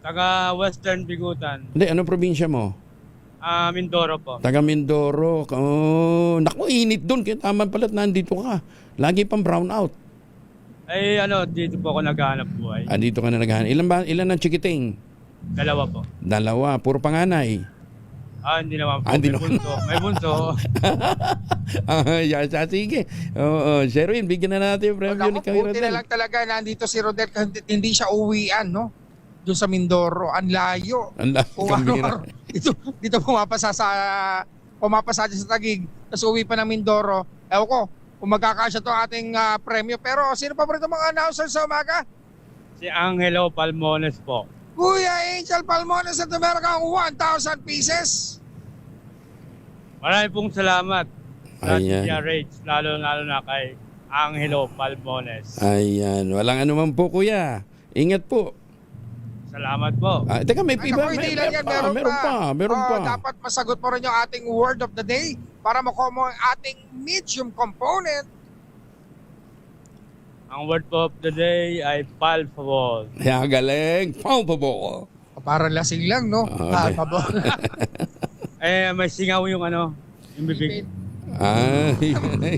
Taga Western Bigutan. Hindi, anong probinsya mo? Mindoro po. Taga Mindoro. Naku, init doon. Kaya tama pala nandito ka. Lagi pang brown out. Ay, dito po ako naghahanap buhay. Dito ka na naghahanap. Ilan ang chikiting? 2 po. 2, puro panganay. Hindi naman po. Hindi may bunso. May bunso. Sige. Sherwin, bigyan na natin yung premyo ni Kay Buti na Rodel. lang talaga nandito si Rodel kasi hindi siya uwian, no? Doon sa Mindoro. Ang layo. Ang layo. Kung dito pumapasa dyan sa Taguig, tapos uwi pa ng Mindoro. Ewan ko, kung magkakasya to ating premyo. Pero sino pa rin mga announcer sa umaga? Si Angelo Palmones po. Kuya Angel Palmones at meron kang 1,000 pieces. Maraming pong salamat sa Ayan. DZRH, lalo na kay Angelo Palmones. Ayan. Walang anuman po, kuya. Ingat po. Salamat po. Teka, may iba. Meron pa. Dapat masagot mo rin yung ating word of the day para makuha mo ang ating medium component. Ang word of the day ay palpable. Galing. Palpable. Parang lasing lang, no? Palpable. May singaw yung yung bibig.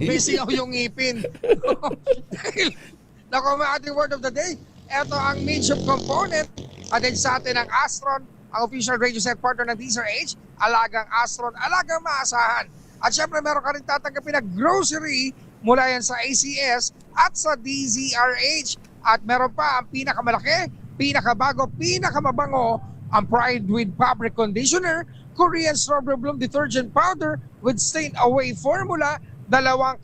May singaw yung ngipin. Dahil nakuha mo ang ating word of the day. Ito ang medium component. Atin sa atin ang Astron, ang official radio set partner ng DZRH, alagang Astron, alagang maasahan. At syempre meron ka rin tatanggapin na grocery mula yan sa ACS at sa DZRH. At meron pa ang pinakamalaki, pinakabago, pinakamabango, ang Pride with Fabric Conditioner, Korean Strawberry Bloom Detergent Powder with Stain Away Formula, 2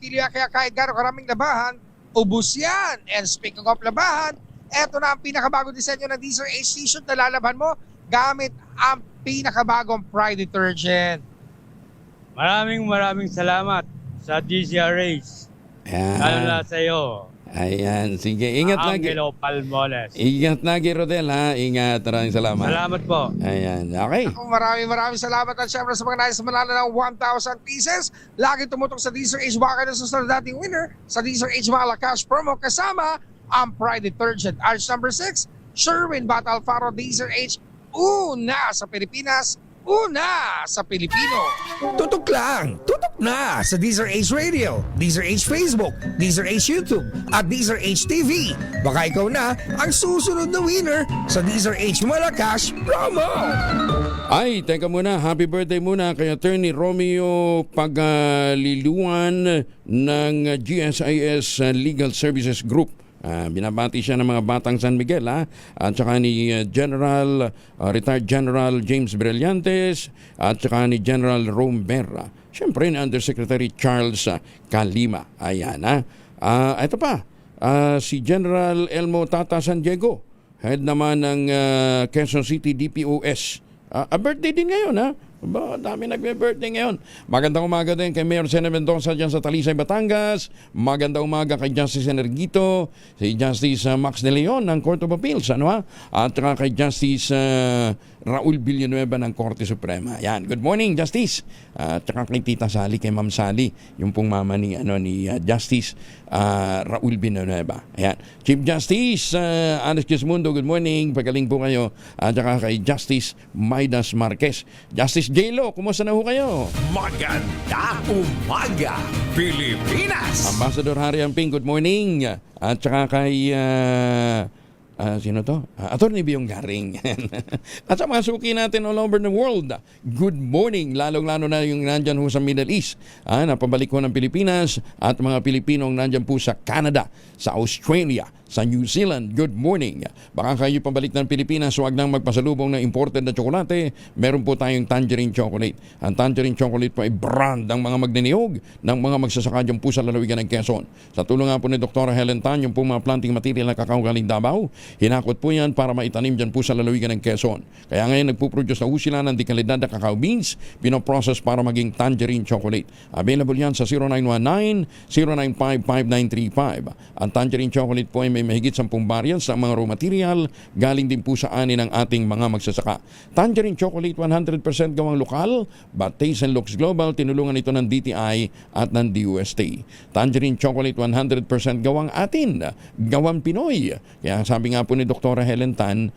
kilo kaya kahit gano'ng karaming labahan, ubus yan. And speaking of labahan, eto na ang pinakabago disenyo ng DZRH t-shirt na lalaban mo gamit ang pinakabagong Pride Detergent. Maraming salamat sa DZRH. Lalo na sa iyo. Ayan, sige. Ingat lagi. Angelo Palmones. Ingat lagi, Rodel, ha? Ingat. Maraming salamat. Salamat po. Ayan, okay. Maraming salamat at syempre sa mga nais manalo ng 1,000 pieces. Lagi tumutok sa DZRH. Baka na susunod dating winner sa DZRH Malacash promo kasama ang Pride Detergent. Arch number 6, Sherwin Bat Alfaro, DZRH. Una sa Pilipinas, una sa Pilipino. Tutok lang, tutok na sa DZRH Radio, DZRH Facebook, DZRH YouTube, at DZRH TV. Baka ikaw na ang susunod na winner sa DZRH Malacash promo. Ay, teka muna. Happy birthday muna kay Attorney Romeo Pagliliwan ng GSIS Legal Services Group. Binabati siya ng mga batang San Miguel, at saka ni retired General James Brillantes, at saka ni General Rombera. Siyempre ni Undersecretary Charles Calima. Ayan, ito pa, si General Elmo Tata San Diego, head naman ng Quezon City DPOS. A birthday din ngayon, ha? Ba, dami nagbe-birthday ngayon. Magandang umaga din kay Mayor Sena Mendoza dyan sa Talisay, Batangas. Magandang umaga kay Justice Energito, si Justice Max De Leon ng Court of Appeals, ano ha? At kay Justice Raul Villanueva ng Korte Suprema. Yan. Good morning, Justice. At kay Tita Sally, kay Ma'am Sally, yung pong mama ni Justice Raul Villanueva. Ayan. Chief Justice Alex Quismundo, good morning. Pagaling po kayo. At kay Justice Maidas Marquez. Justice J-Lo, kumusta na ho kayo? Maganda umaga, Pilipinas! Ambassador Harry Amping, good morning. At saka kay sino to? Attorney Biyong Garing. At sa mga suki natin all over the world, good morning. Lalong-lalo na yung nandyan ho sa Middle East. Napabalik ho ng Pilipinas at mga Pilipinong nandyan po sa Canada, sa Australia, sa New Zealand, good morning. Baka kayo pabalik ng Pilipinas, huwag nang magpasalubong ng imported na tsokolate. Meron po tayong tangerine chocolate. Ang tangerine chocolate po ay brand ng mga magniniyog ng mga magsasaka dyan po sa lalawigan ng Quezon. Sa tulong nga po ni Dr. Helen Tan, yung po mga planting material na kakao galing Davao, hinakot po yan para maitanim dyan po sa lalawigan ng Quezon. Kaya ngayon nagpuproduce na sila ng dekalidad na cacao beans, pinoprocess para maging tangerine chocolate. Available yan sa 0919-095-5935. Ang tangerine chocolate po ay may mahigit 10 variants ng mga raw material, galing din po sa ani ng ating mga magsasaka. Tangerine chocolate 100% gawang lokal, but taste and looks global, tinulungan ito ng DTI at ng DUST. Tangerine chocolate 100% gawang atin, gawang Pinoy. Kaya sabi nga po ni Dr. Helen Tan,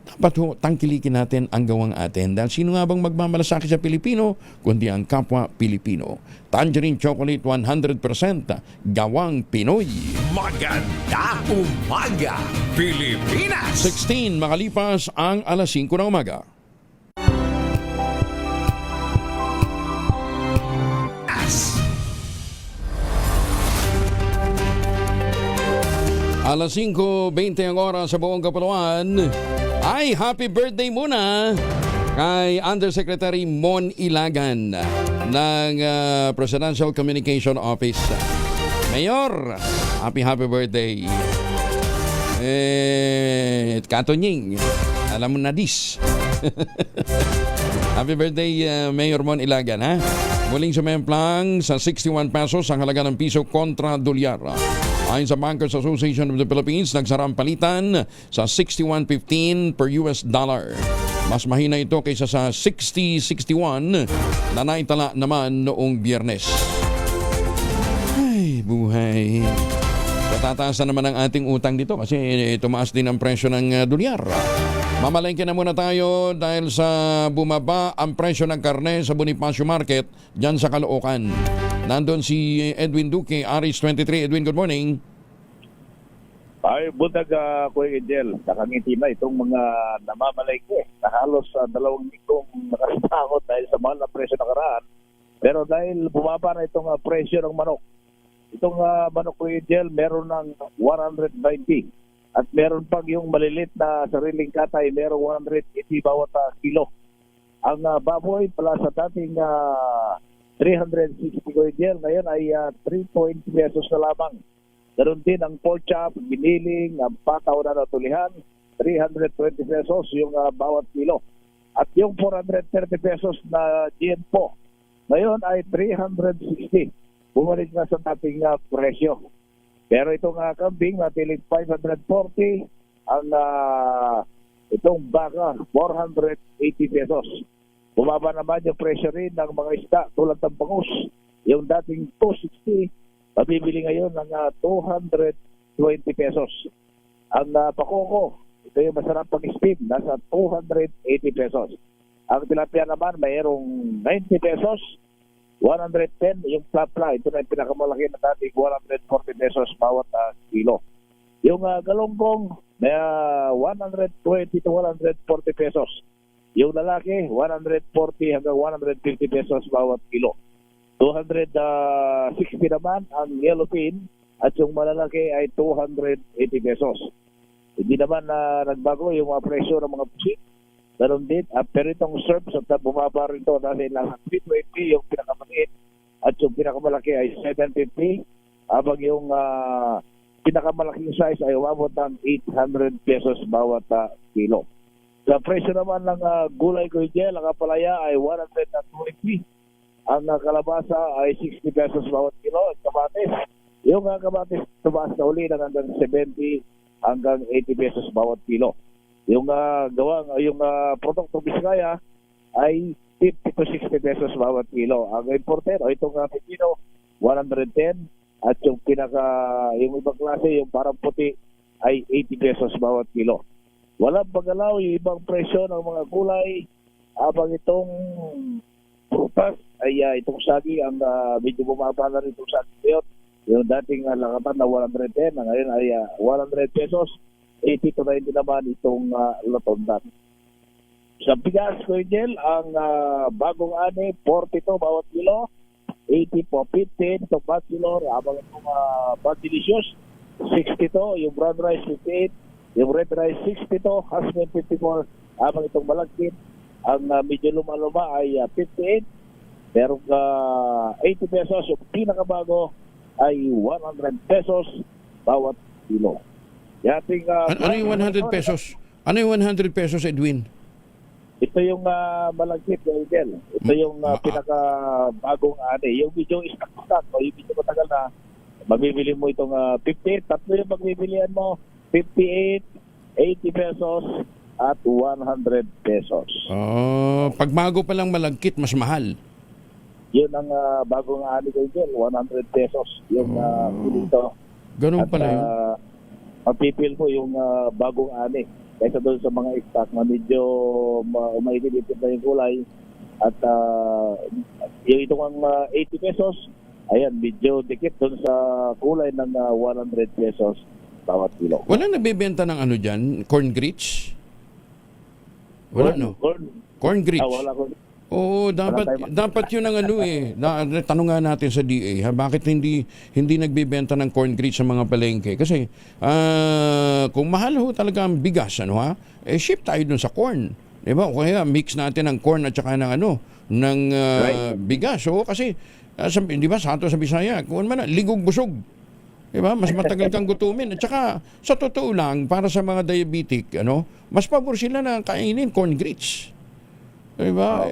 dapat ho, tangkilikin natin ang gawang atin. Dahil sino nga bang magmamalasakit sa Pilipino, kundi ang kapwa Pilipino. Tangerine chocolate 100% gawang Pinoy. Maganda umaga, Pilipinas! 16 makalipas ang alas 5 ng umaga. Alas 5:20 ang oras sa buong Kapuluan. Ay, happy birthday muna kay Undersecretary Mon Ilagan ng Presidential Communication Office. Mayor, happy birthday. Katonying, alam mo na dis. Happy birthday, Mayor Mon Ilagan, ha? Muling sumemplang sa 61 pesos ang halaga ng piso kontra dolyar. Ayon sa Bankers Association of the Philippines, nagsara ang palitan sa 61.15 per US dollar. Mas mahina ito kaysa sa 60.61 na naitala naman noong Biyernes. Ay, buhay. Patataas na naman ang ating utang dito kasi tumaas din ang presyo ng dolyar. Mamalengke na muna tayo dahil sa bumaba ang presyo ng karne sa Bonifacio Market dyan sa Caloocan. Nandun si Edwin Duque, Aris 23. Edwin, good morning. Ay, buntag Kuya Angel, nakangiti na itong mga namamalengke na halos 2 linggong nakatakot dahil sa mahal na presyo na karaan. Pero dahil bumaba na itong presyo ng manok, itong manok Kuya Angel, meron ng 190. At meron pang yung malilit na sariling katay, meron 180 bawat kilo. Ang baboy pala sa dating 360 Kuya Angel, ngayon ay 3.20 pesos na lamang. Ganon din ang pork chop, giniling, ang pataw na natulihan, 320 pesos yung bawat kilo. At yung 430 pesos na GNPO, ngayon ay 360. Bumalik na sa dating presyo. Pero itong kambing, natiling 540. Ang itong baka, 480 pesos. Bumaba naman yung presyo rin ng mga isda tulad ng bangus. Yung dating 260, mabibili ngayon ng 220 pesos. Ang pakoko, ito yung masarap pang steam, nasa 280 pesos. Ang tilapia naman, mayroong 90 pesos. 110 yung plapla, ito na yung pinakamalaki na dating 140 pesos bawat kilo. Yung galonggong, may 120 to 140 pesos. Yung lalaki, 140 hanggang 150 pesos bawat kilo. 260 naman ang yellowfin at yung malalaki ay 280 pesos. Hindi naman nagbago yung presyo ng mga pusit. Ganon din, pero itong serps at bumaba rin ito dahil lang 320 yung pinakamaliit at yung pinakamalaki ay 750 habang yung pinakamalaking size ay umabot ng 800 pesos bawat kilo. Sa presyo naman ng gulay ko ang kapalaya ay 120. Ang kalabasa ay 60 pesos bawat kilo. At kamatis, yung kamatis tumaas na uli ng hanggang 70 hanggang 80 pesos bawat kilo. Yung produktong Biskaya ay 50 to 60 pesos bawat kilo. Ang importer, itong pipino, 110. At yung ibang klase, yung parang puti, ay 80 pesos bawat kilo. Walang pagalaw yung ibang presyo ng mga gulay. Habang itong prutas, ay itong sagi, ang medyo bumaba na rin itong sagi ngayon. Yung dating lakatan na 110, ngayon ay 100 pesos. 80 to 90 naman itong latondan. Sa bigas ko ang bagong ani, 42 bawat kilo. 80 po, 15 itong bachelor, habang itong delicious, 62, yung brown rice 58, yung red rice 62, hasmin 54, habang itong malagkit, ang medyo luma-luma ay 58, merong 80 pesos, yung pinakabago ay 100 pesos bawat kilo. Ano yung 100 pesos? Ano yung 100 pesos, Edwin? Ito yung malagkit, Edel. Ito yung pinaka-bagong ani. Yung medyo stock, o yung medyo matagal na, mabibili mo itong 58. Tatlo yung magbibilihan mo, 58, 80 pesos, at 100 pesos. Pag bago pa lang malagkit, mas mahal. Yun ang bagong ani ko, Edel. 100 pesos yung dito. Ganun pala yun. Mapipil mo yung bagong ani. Kaysa doon sa mga stock na medyo umaitipid na yung kulay. At yung itong 80 pesos, ayan, medyo dikit doon sa kulay ng 100 pesos bawat kilo. Wala nagbebenta ng ano dyan? Corn grits? Wala, no? Corn grits? Wala corn. Oo, dapat yun ang ano eh. Tanong nga natin sa DA, bakit hindi nagbebenta ng corn grits sa mga palengke? Kasi kung mahal ho talaga ang bigas, ship tayo dun sa corn. Diba? O kaya mix natin ng corn at saka ng bigas. So kasi di ba sa ato sa Bisaya, kung man ligog busog. Diba? Mas matagal kang gutumin. At saka sa totoo lang, para sa mga diabetic, mas pabor sila na kainin corn grits. Diba?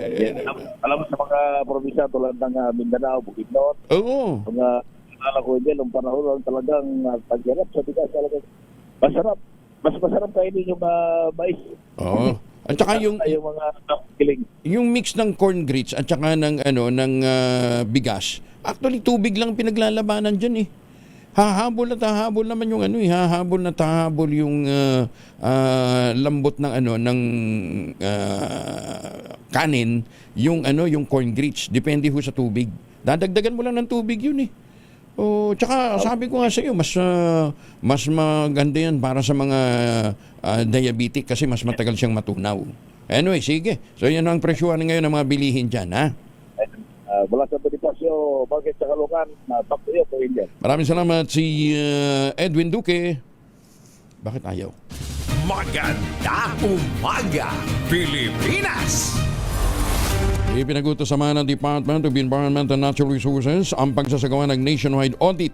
Alam mo sa mga probinsya tulad ng Mindanao, Bukidnon. Oo. Mga alala ko din, yung panahon talagang paghirap sa bigas talagang masarap. Mas masarap kainin yung mais. Oo. At saka yung mga kiling. Yung mix ng corn grits at saka ng bigas. Actually tubig lang pinaglalabanan diyan eh. Hahabol naman yung hahabol yung lambot ng ng kanin, yung corn grits, depende ho sa tubig. Dadagdagan mo lang ng tubig yun eh. Tsaka sabi ko nga sa iyo, mas maganda yan para sa mga diabetic kasi mas matagal siyang matunaw. Anyway, sige. So yan ang presyuhan ngayon ng mga bilihin diyan, ha? Mula sa Bonifacio, Market sa Caloocan, talk to you po, Indian. Maraming salamat si Edwin Duque. Bakit ayaw? Maganda umaga, Pilipinas! Ipinagutos naman ng Department of Environment and Natural Resources ang pagsasagawa ng nationwide audit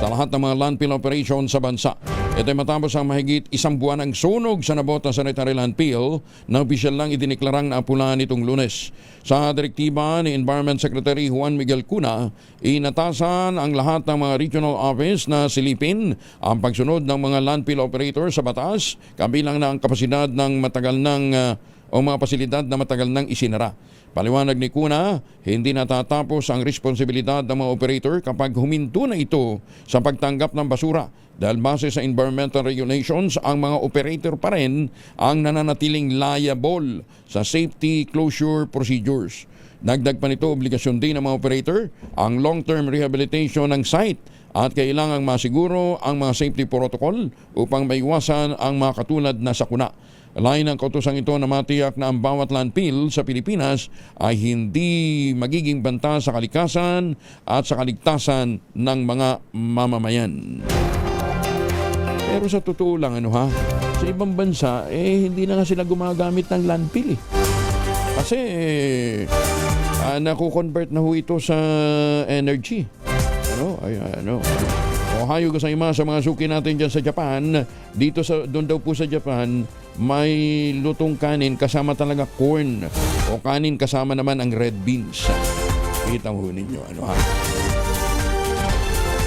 sa lahat ng mga landfill operations sa bansa. Ito ay matapos ang mahigit isang buwan ng sunog sa Nabota Sanitary Landfill na opisyal lang idineklarang naapulan nitong Lunes. Sa direktiba ni Environment Secretary Juan Miguel Cuna, inatasan ang lahat ng mga regional office na silipin ang pagsunod ng mga landfill operators sa batas, kabilang na ang kapasidad ng mga pasilidad na matagal nang isinara. Paliwanag ni Cuna, hindi natatapos ang responsibilidad ng mga operator kapag huminto na ito sa pagtanggap ng basura. Dahil base sa environmental regulations, ang mga operator pa rin ang nananatiling liable sa safety closure procedures. Dagdag pa nito, obligasyon din ng mga operator ang long-term rehabilitation ng site at kailangang masiguro ang mga safety protocol upang maiwasan ang mga katulad na sakuna. Lain ng kautosang ito na matiyak na ang bawat landfill sa Pilipinas ay hindi magiging banta sa kalikasan at sa kaligtasan ng mga mamamayan. Pero sa totoo lang, sa ibang bansa, hindi na nga sila gumagamit ng landfill. Kasi nakukonvert na ho ito sa energy. pahayo ko sa ima sa mga suki natin dyan sa Japan. Doon daw po sa Japan, may lutong kanin kasama talaga corn. O kanin kasama naman ang red beans. Kita mo ninyo, ano ha?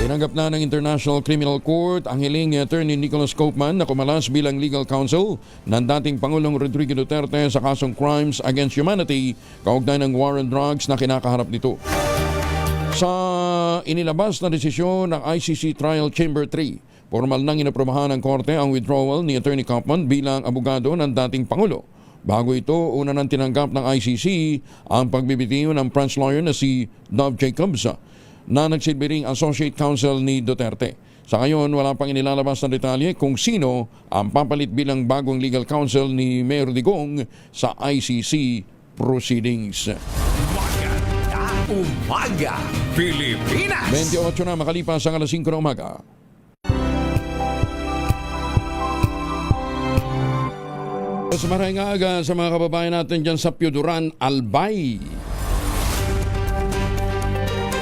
Tinanggap na ng International Criminal Court ang hiling ni Attorney Nicholas Koopman na kumalas bilang legal counsel ng dating Pangulong Rodrigo Duterte sa kasong Crimes Against Humanity kaugnay ng war on drugs na kinakaharap nito. Sa inilabas na desisyon ng ICC Trial Chamber 3, formal nang inaprobahan ng korte ang withdrawal ni Attorney Koopman bilang abogado ng dating Pangulo. Bago ito, una nang tinanggap ng ICC ang pagbibitiw ng French lawyer na si Dove Jacobs na nagsilbi ring associate counsel ni Duterte. Sa ngayon, wala pang inilalabas na detalye kung sino ang papalit bilang bagong legal counsel ni Mayor Digong sa ICC proceedings. Umaga, Pilipinas! 28 na makalipas ang alas 5 na umaga. Sa maraming aga sa mga kababayan natin dyan sa Piuduran, Albay.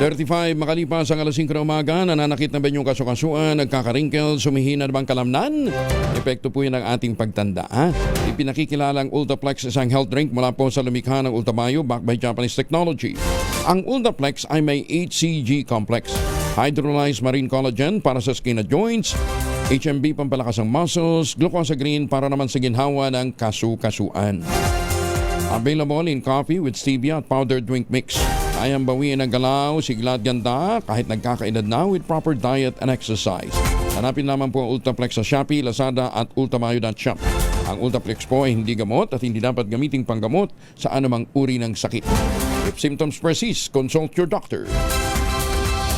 35 makalipas ang alas 5 na umaga, nananakit na ba yung kasukasuan, nagkakaringkel, sumihina na bang kalamnan? Epekto po yun ng ating pagtanda. Ipinakikilalang Ultaplex isang health drink mula po sa lumikha ng Ultamayo backed by Japanese technology. Ang Ultaplex ay may HCG complex, hydrolyzed marine collagen para sa skin at joints, HMB pampalakas ng muscles, glucosagreen para naman sa ginhawa ng kasukasuan. Available in coffee with stevia at powdered drink mix. Kayang bawiin ang galaw, sigla at ganda kahit nagkakaedad na with proper diet and exercise. Hanapin naman po ang Ultaplex sa Shopee, Lazada at ultamayo.shop. Ang Ultaplex po ay hindi gamot at hindi dapat gamiting panggamot sa anumang uri ng sakit. If symptoms persist, consult your doctor.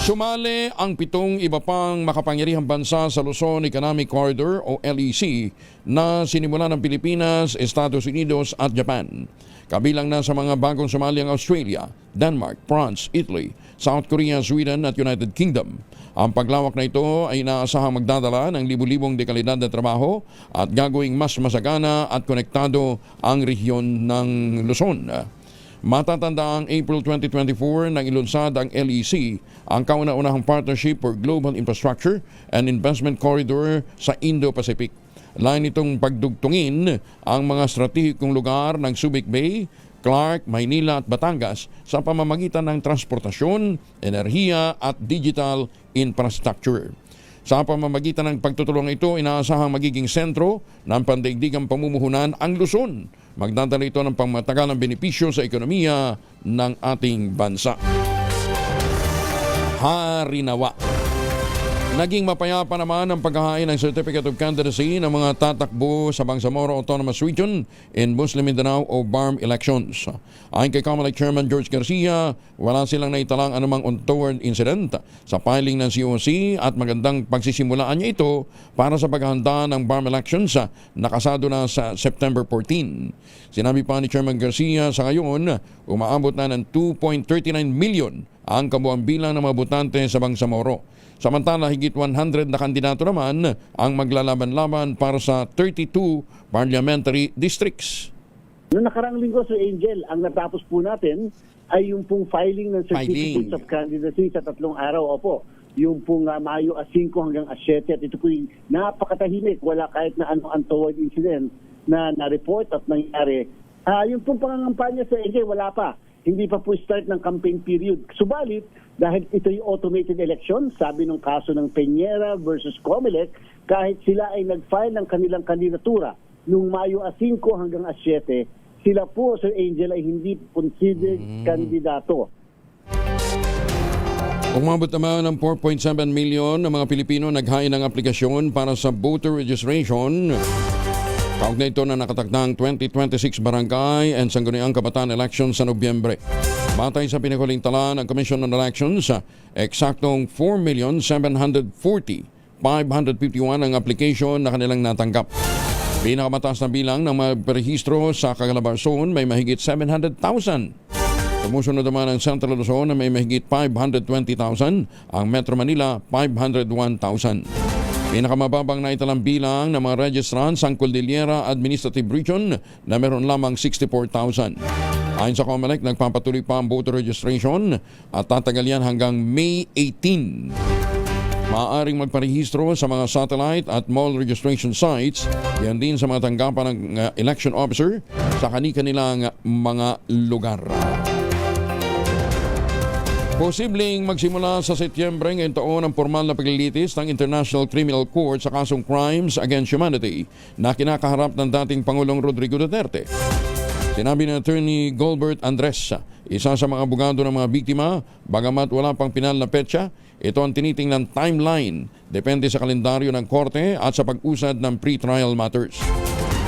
Sumali ang 7 iba pang makapangyarihang bansa sa Luzon Economic Corridor o LEC na sinimula ng Pilipinas, Estados Unidos at Japan. Kabilang na sa mga bagong sumali ang Australia, Denmark, France, Italy, South Korea, Sweden at United Kingdom. Ang paglawak na ito ay inaasahang magdadala ng libu-libong dekalidad na trabaho at gagawing mas masagana at konektado ang rehiyon ng Luzon. Matatanda ang April 2024 nang ilunsad ang LEC, ang kauna-unahang partnership for global infrastructure and investment corridor sa Indo-Pacific. Lain itong pagdugtungin ang mga stratehikong lugar ng Subic Bay, Clark, Maynila at Batangas sa pamamagitan ng transportasyon, enerhiya at digital infrastructure. Sa pamamagitan ng pagtutulong ito, inaasahang magiging sentro ng pandaigdigang pamumuhunan ang Luzon. Magdadala ito ng pangmatagalang benepisyo sa ekonomiya ng ating bansa. Harinawa. Naging mapayapa naman ang paghahain ng Certificate of Candidacy ng mga tatakbo sa Bangsamoro Autonomous Region in Muslim Mindanao o BARM elections. Ayon kay COMELEC Chairman George Garcia, wala silang naitalang anumang untoward incident sa filing ng COC at magandang pagsisimulaan niya ito para sa paghahanda ng BARM elections nakasado na sa September 14. Sinabi pa ni Chairman Garcia sa ngayon, umaabot na ng 2.39 million ang kabuang bilang ng mga botante sa Bangsamoro. Samantala, higit 100 na kandidato naman ang maglalaban-laban para sa 32 parliamentary districts. Noong nakarang linggo, Sir Angel, ang natapos po natin ay yung pong filing ng Certificates of Candidacy sa 3 araw. Opo, yung pong Mayo 5 hanggang 7 at ito po yung napakatahimik. Wala kahit na ano untoward incident na na-report at nangyari. Yung pong pangangampanya, Sir Angel, wala pa. Hindi pa po start ng campaign period. Subalit, dahil ito yung automated election, sabi ng kaso ng Peñera versus COMELEC, kahit sila ay nag-file ng kanilang kandidatura noong Mayo 5 hanggang 7, sila po, Sir Angel, ay hindi considered kandidato. Umabot naman ng 4.7 million ng mga Pilipino naghain ng aplikasyon para sa voter registration. Kaugnay ito na nakatakdang 2026 Barangay and Sangguniang Kabataan Elections sa Nobyembre. Batay sa pinakahuling tala ng Commission on Elections, eksaktong 4,740,551 ang application na kanilang natanggap. Pinakamataas na bilang ng mga perehistro sa Calabarzon may mahigit 700,000. Sumusunod naman ang Central Luzon na may mahigit 520,000, ang Metro Manila 501,000. Pinakamababang naitalang bilang ng mga registrants ang Cordillera Administrative Region na meron lamang 64,000. Ayon sa COMELEC, nagpapatuloy pa ang voter registration at tatagal yan hanggang May 18. Maaaring magparehistro sa mga satellite at mall registration sites, yan din sa mga tanggapan ng election officer sa kani-kanilang mga lugar. Posibleng magsimula sa Setyembre ngayong taon ang formal na paglilitis ng International Criminal Court sa kasong Crimes Against Humanity na kinakaharap ng dating Pangulong Rodrigo Duterte. Sinabi ni Attorney Gilbert Andres, isa sa mga abogado ng mga biktima, bagamat wala pang pinal na petsa, ito ang tinitingnan timeline, depende sa kalendaryo ng korte at sa pag-usad ng pre-trial matters.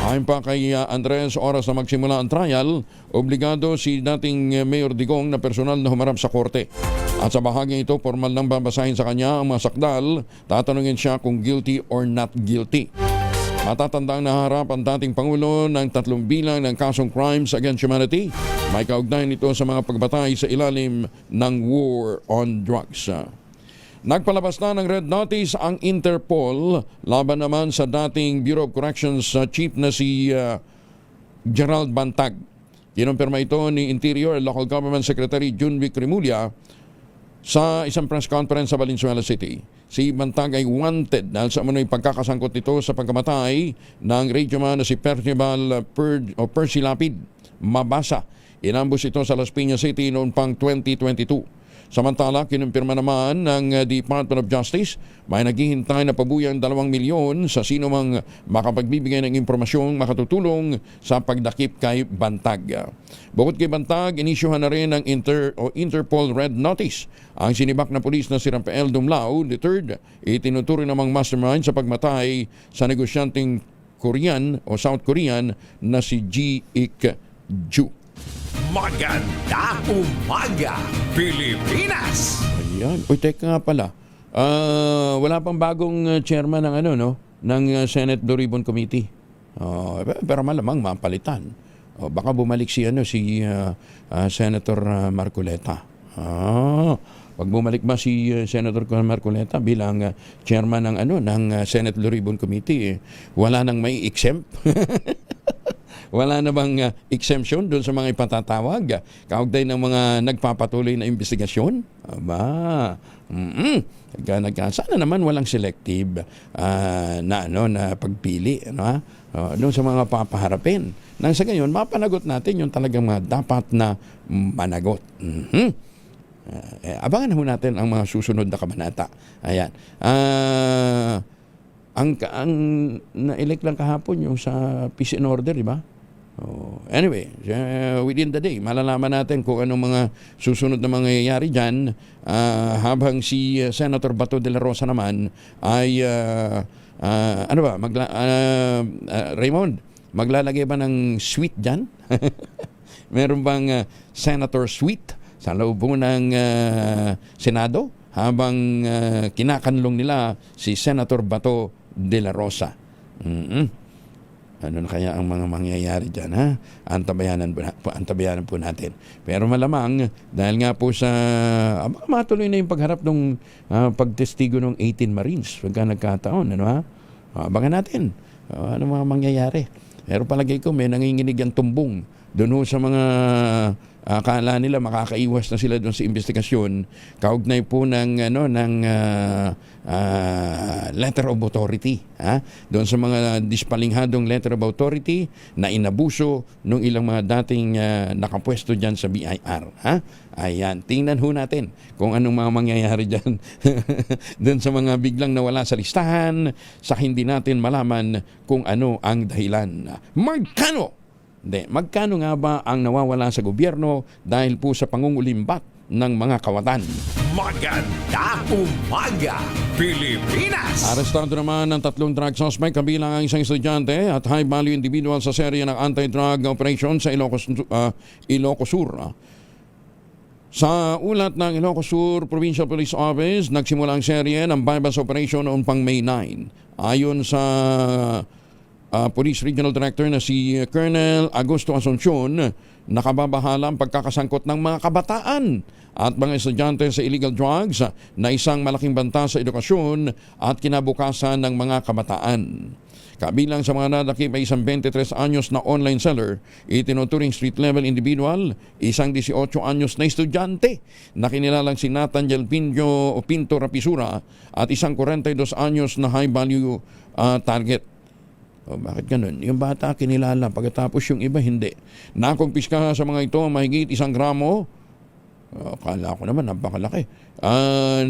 Ayon pa kay Andres, oras na magsimula ang trial, obligado si dating Mayor Digong na personal na humarap sa korte. At sa bahaging ito, formal nang babasahin sa kanya ang mga sakdal, tatanungin siya kung guilty or not guilty. Matatandang naharap ang dating Pangulo ng 3 bilang ng kasong Crimes Against Humanity. May kaugnayan ito sa mga pagbatay sa ilalim ng war on drugs. Nagpalabas na ng red notice ang Interpol laban naman sa dating Bureau of Corrections Chief na si Gerald Bantag. Kinumpirma ito ni Interior and Local Government Secretary Junvic Remulla sa isang press conference sa Valenzuela City. Si Bantag ay wanted dahil sa umano'y pagkakasangkot nito sa pagkamatay ng radioman na si Percival Percy Lapid Mabasa. Inambus ito sa Las Piñas City noong pang 2022. Samantala, kinumpirma naman ng Department of Justice may naghihintay na pabuyang 2 milyon sa sino mang makapagbibigay ng impormasyong makatutulong sa pagdakip kay Bantag. Bukod kay Bantag, inisyuhan na rin ng Interpol Red Notice ang sinibak na pulis na si Rafael Dumlao III, itinuturing namang mastermind sa pagmatay sa negosyanteng Korean o South Korean na si Ji Ik-ju. Maganda umaga, Pilipinas! Ayan. Uy, teka nga pala. Wala pang bagong chairman ng ng Senate Blue Ribbon Committee. Pero malamang mapalitan. Baka bumalik si Senator Marcoleta. Pag bumalik ba si Senator Marcoleta bilang chairman ng Senate Blue Ribbon Committee, wala nang may exempt. Wala na bang exemption doon sa mga ipatatawag? Kaugnay ng mga nagpapatuloy na investigasyon? Aba, sana naman walang selective na pagpili. Doon sa mga papaharapin. Nang sa gayon, mapanagot natin yung talagang mga dapat na managot. Abangan ho natin ang mga susunod na kabanata. Ayan. Ang na-elect lang kahapon yung sa peace and order, di ba? Anyway, within the day, malalaman natin kung anong mga susunod na mangyayari dyan habang si Senator Bato de la Rosa naman ay Raymond, maglalagay ba ng suite dyan? Meron bang Senator suite sa loob ng Senado habang kinakanlong nila si Senator Bato de la Rosa? Ano na kaya ang mga mangyayari dyan, ha? Antabayanan po natin. Pero malamang, dahil nga po sa matuloy na yung pagharap ng pagtestigo ng 18 Marines pagka nagkataon, abangan natin ano mga mangyayari. Pero palagay ko may nanginginig ang tumbong doon sa mga akala nila makakaiwas na sila doon sa investigasyon kaugnay po ng letter of authority, doon sa mga dispalinghadong letter of authority na inabuso nung ilang mga dating nakapwesto dyan sa BIR. Ayan, tingnan ho natin kung anong mga mangyayari dyan doon sa mga biglang nawala sa listahan, sa hindi natin malaman kung ano ang dahilan. Magkano nga ba ang nawawala sa gobyerno dahil po sa pangungulimbat ng mga kawatan? Maganda umaga, Pilipinas! Arestado naman ng 3 drug suspect kabilang ang isang estudyante at high-value individual sa serye ng anti-drug operation sa Ilocos Sur. Sa ulat ng Ilocos Sur Provincial Police Office, nagsimula ang serye ng bypass operation noong pang May 9. Ayon sa Police Regional Director na si Colonel Augusto Asuncion, nakababahala ang pagkakasangkot ng mga kabataan at mga estudyante sa illegal drugs na isang malaking banta sa edukasyon at kinabukasan ng mga kabataan. Kabilang sa mga nadakip ay isang 23 anyos na online seller, itinuturing street-level individual, isang 18 anyos na estudyante na kinilalang si Nathaniel Pinto Rapisura at isang 42 anyos na high-value target. Bakit ganun? Yung bata kinilala, pagkatapos yung iba hindi. Nakumpiska sa mga ito mahigit 1 gramo, akala ko naman napakalaki,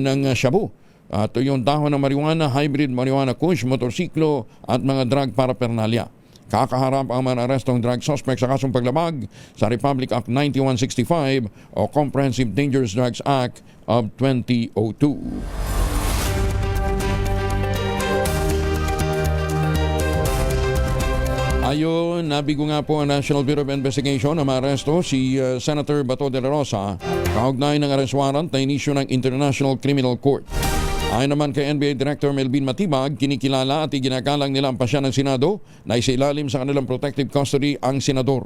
ng shabu. Ito yung dahon ng marijuana, hybrid marijuana kush, motorsiklo at mga drug paraphernalia. Kakaharap ang mga arestong drug suspect sa kasong paglabag sa Republic Act 9165 o Comprehensive Dangerous Drugs Act of 2002. Ayon, nabigo nga po ang National Bureau of Investigation na maaresto si Senator Bato de la Rosa kaugnay ng arrest warrant na inisyu ng International Criminal Court. Ayon naman kay NBA Director Melvin Matibag, kinikilala at iginagalang nila ang pasya ng Senado na isailalim sa kanilang protective custody ang senador.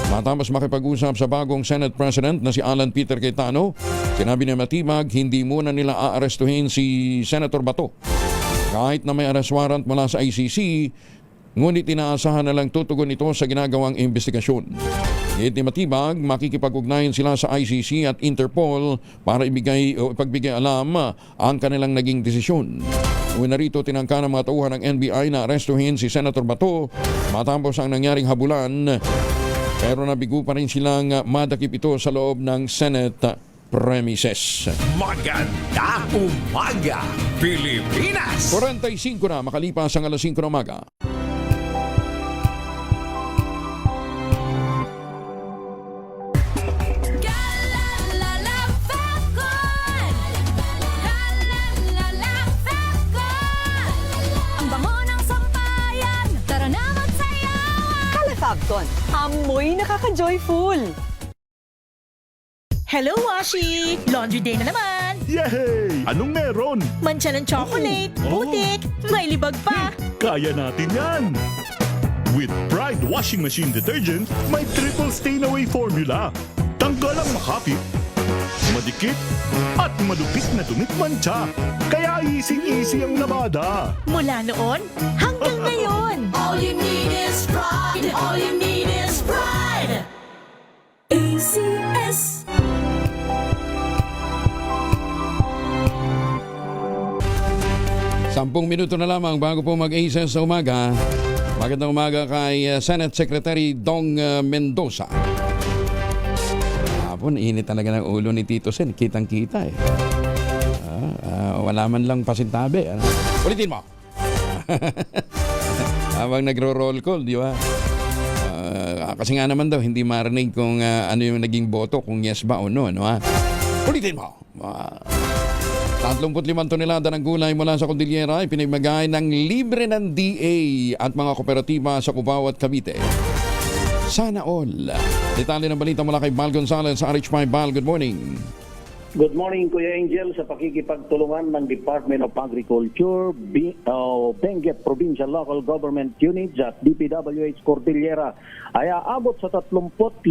Matapos makipag-usap sa bagong Senate President na si Alan Peter Cayetano, sinabi ni Matibag hindi muna nila aarestuhin si Senator Bato. Kahit na may arrest warrant mula sa ICC, ngunit inaasahan na lang tutugon ito sa ginagawang investigasyon. Ni Matibag, makikipag-ugnayan sila sa ICC at Interpol para ipagbigay alam ang kanilang naging desisyon. Una rito, tinangka ng mga tauhan ng NBI na arestuhin si Senator Bato matapos ang nangyaring habulan, pero nabigo pa rin silang madakip ito sa loob ng Senate premises. Magandang umaga, Pilipinas! 45 na makalipas ang alas 5 ng umaga. Fabcon, amoy nakaka-joyful. Hello, Washi! Laundry day na naman! Yay! Anong meron? Mancha ng chocolate, putik, may libag pa. Kaya natin yan! With Pride Washing Machine Detergent, may triple stain-away formula. Tanggal ang makapit, madikit, at madupit na dumit mancha. Kaya easy-easy ang labada. Mula noon hanggang ngayon. All you need is pride. All you need is pride. ACS. 10 minuto na lamang bago po mag-ACS sa umaga. Magandang umaga kay Senate Secretary Dong Mendoza. Hapon, init talaga ng ulo ni Tito Sen. Kitang-kita eh. Wala man lang pasintabi. Ulitin mo. Habang nagro-roll call, di ba? Kasi nga naman daw, hindi marinig kung ano yung naging boto, kung yes ba o no. Ulitin mo. 35 tonelada ng gulay mula sa Cordillera ay pinagmagay ng libre ng DA at mga kooperatiba sa Cubao at Cavite. Sana all. Detalye ng balita mula kay Val Gonzalez sa RH5. Val, good morning. Good morning, Kuya Angel, sa pakikipagtulungan ng Department of Agriculture, Benguet Provincial Local Government Units at DPWH Cordillera ay aabot sa 35,000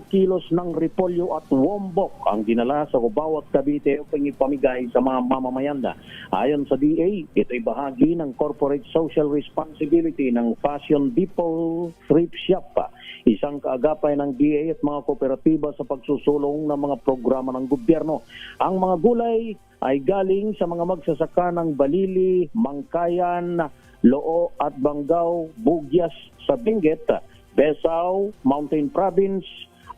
kilos ng repolyo at wombok ang dinala sa Cubao at Cavite upang ipamigay sa mga mamamayan. Ayon sa DA, ito ay bahagi ng corporate social responsibility ng Fashion Depot Thrift Shop, isang kaagapay ng DA at mga kooperatiba sa pagsusulong ng mga programa ng gobyerno. Ang mga gulay ay galing sa mga magsasaka ng Balili, Mangkayan, Loo at Banggao, Bugyas sa Benguet, Besao, Mountain Province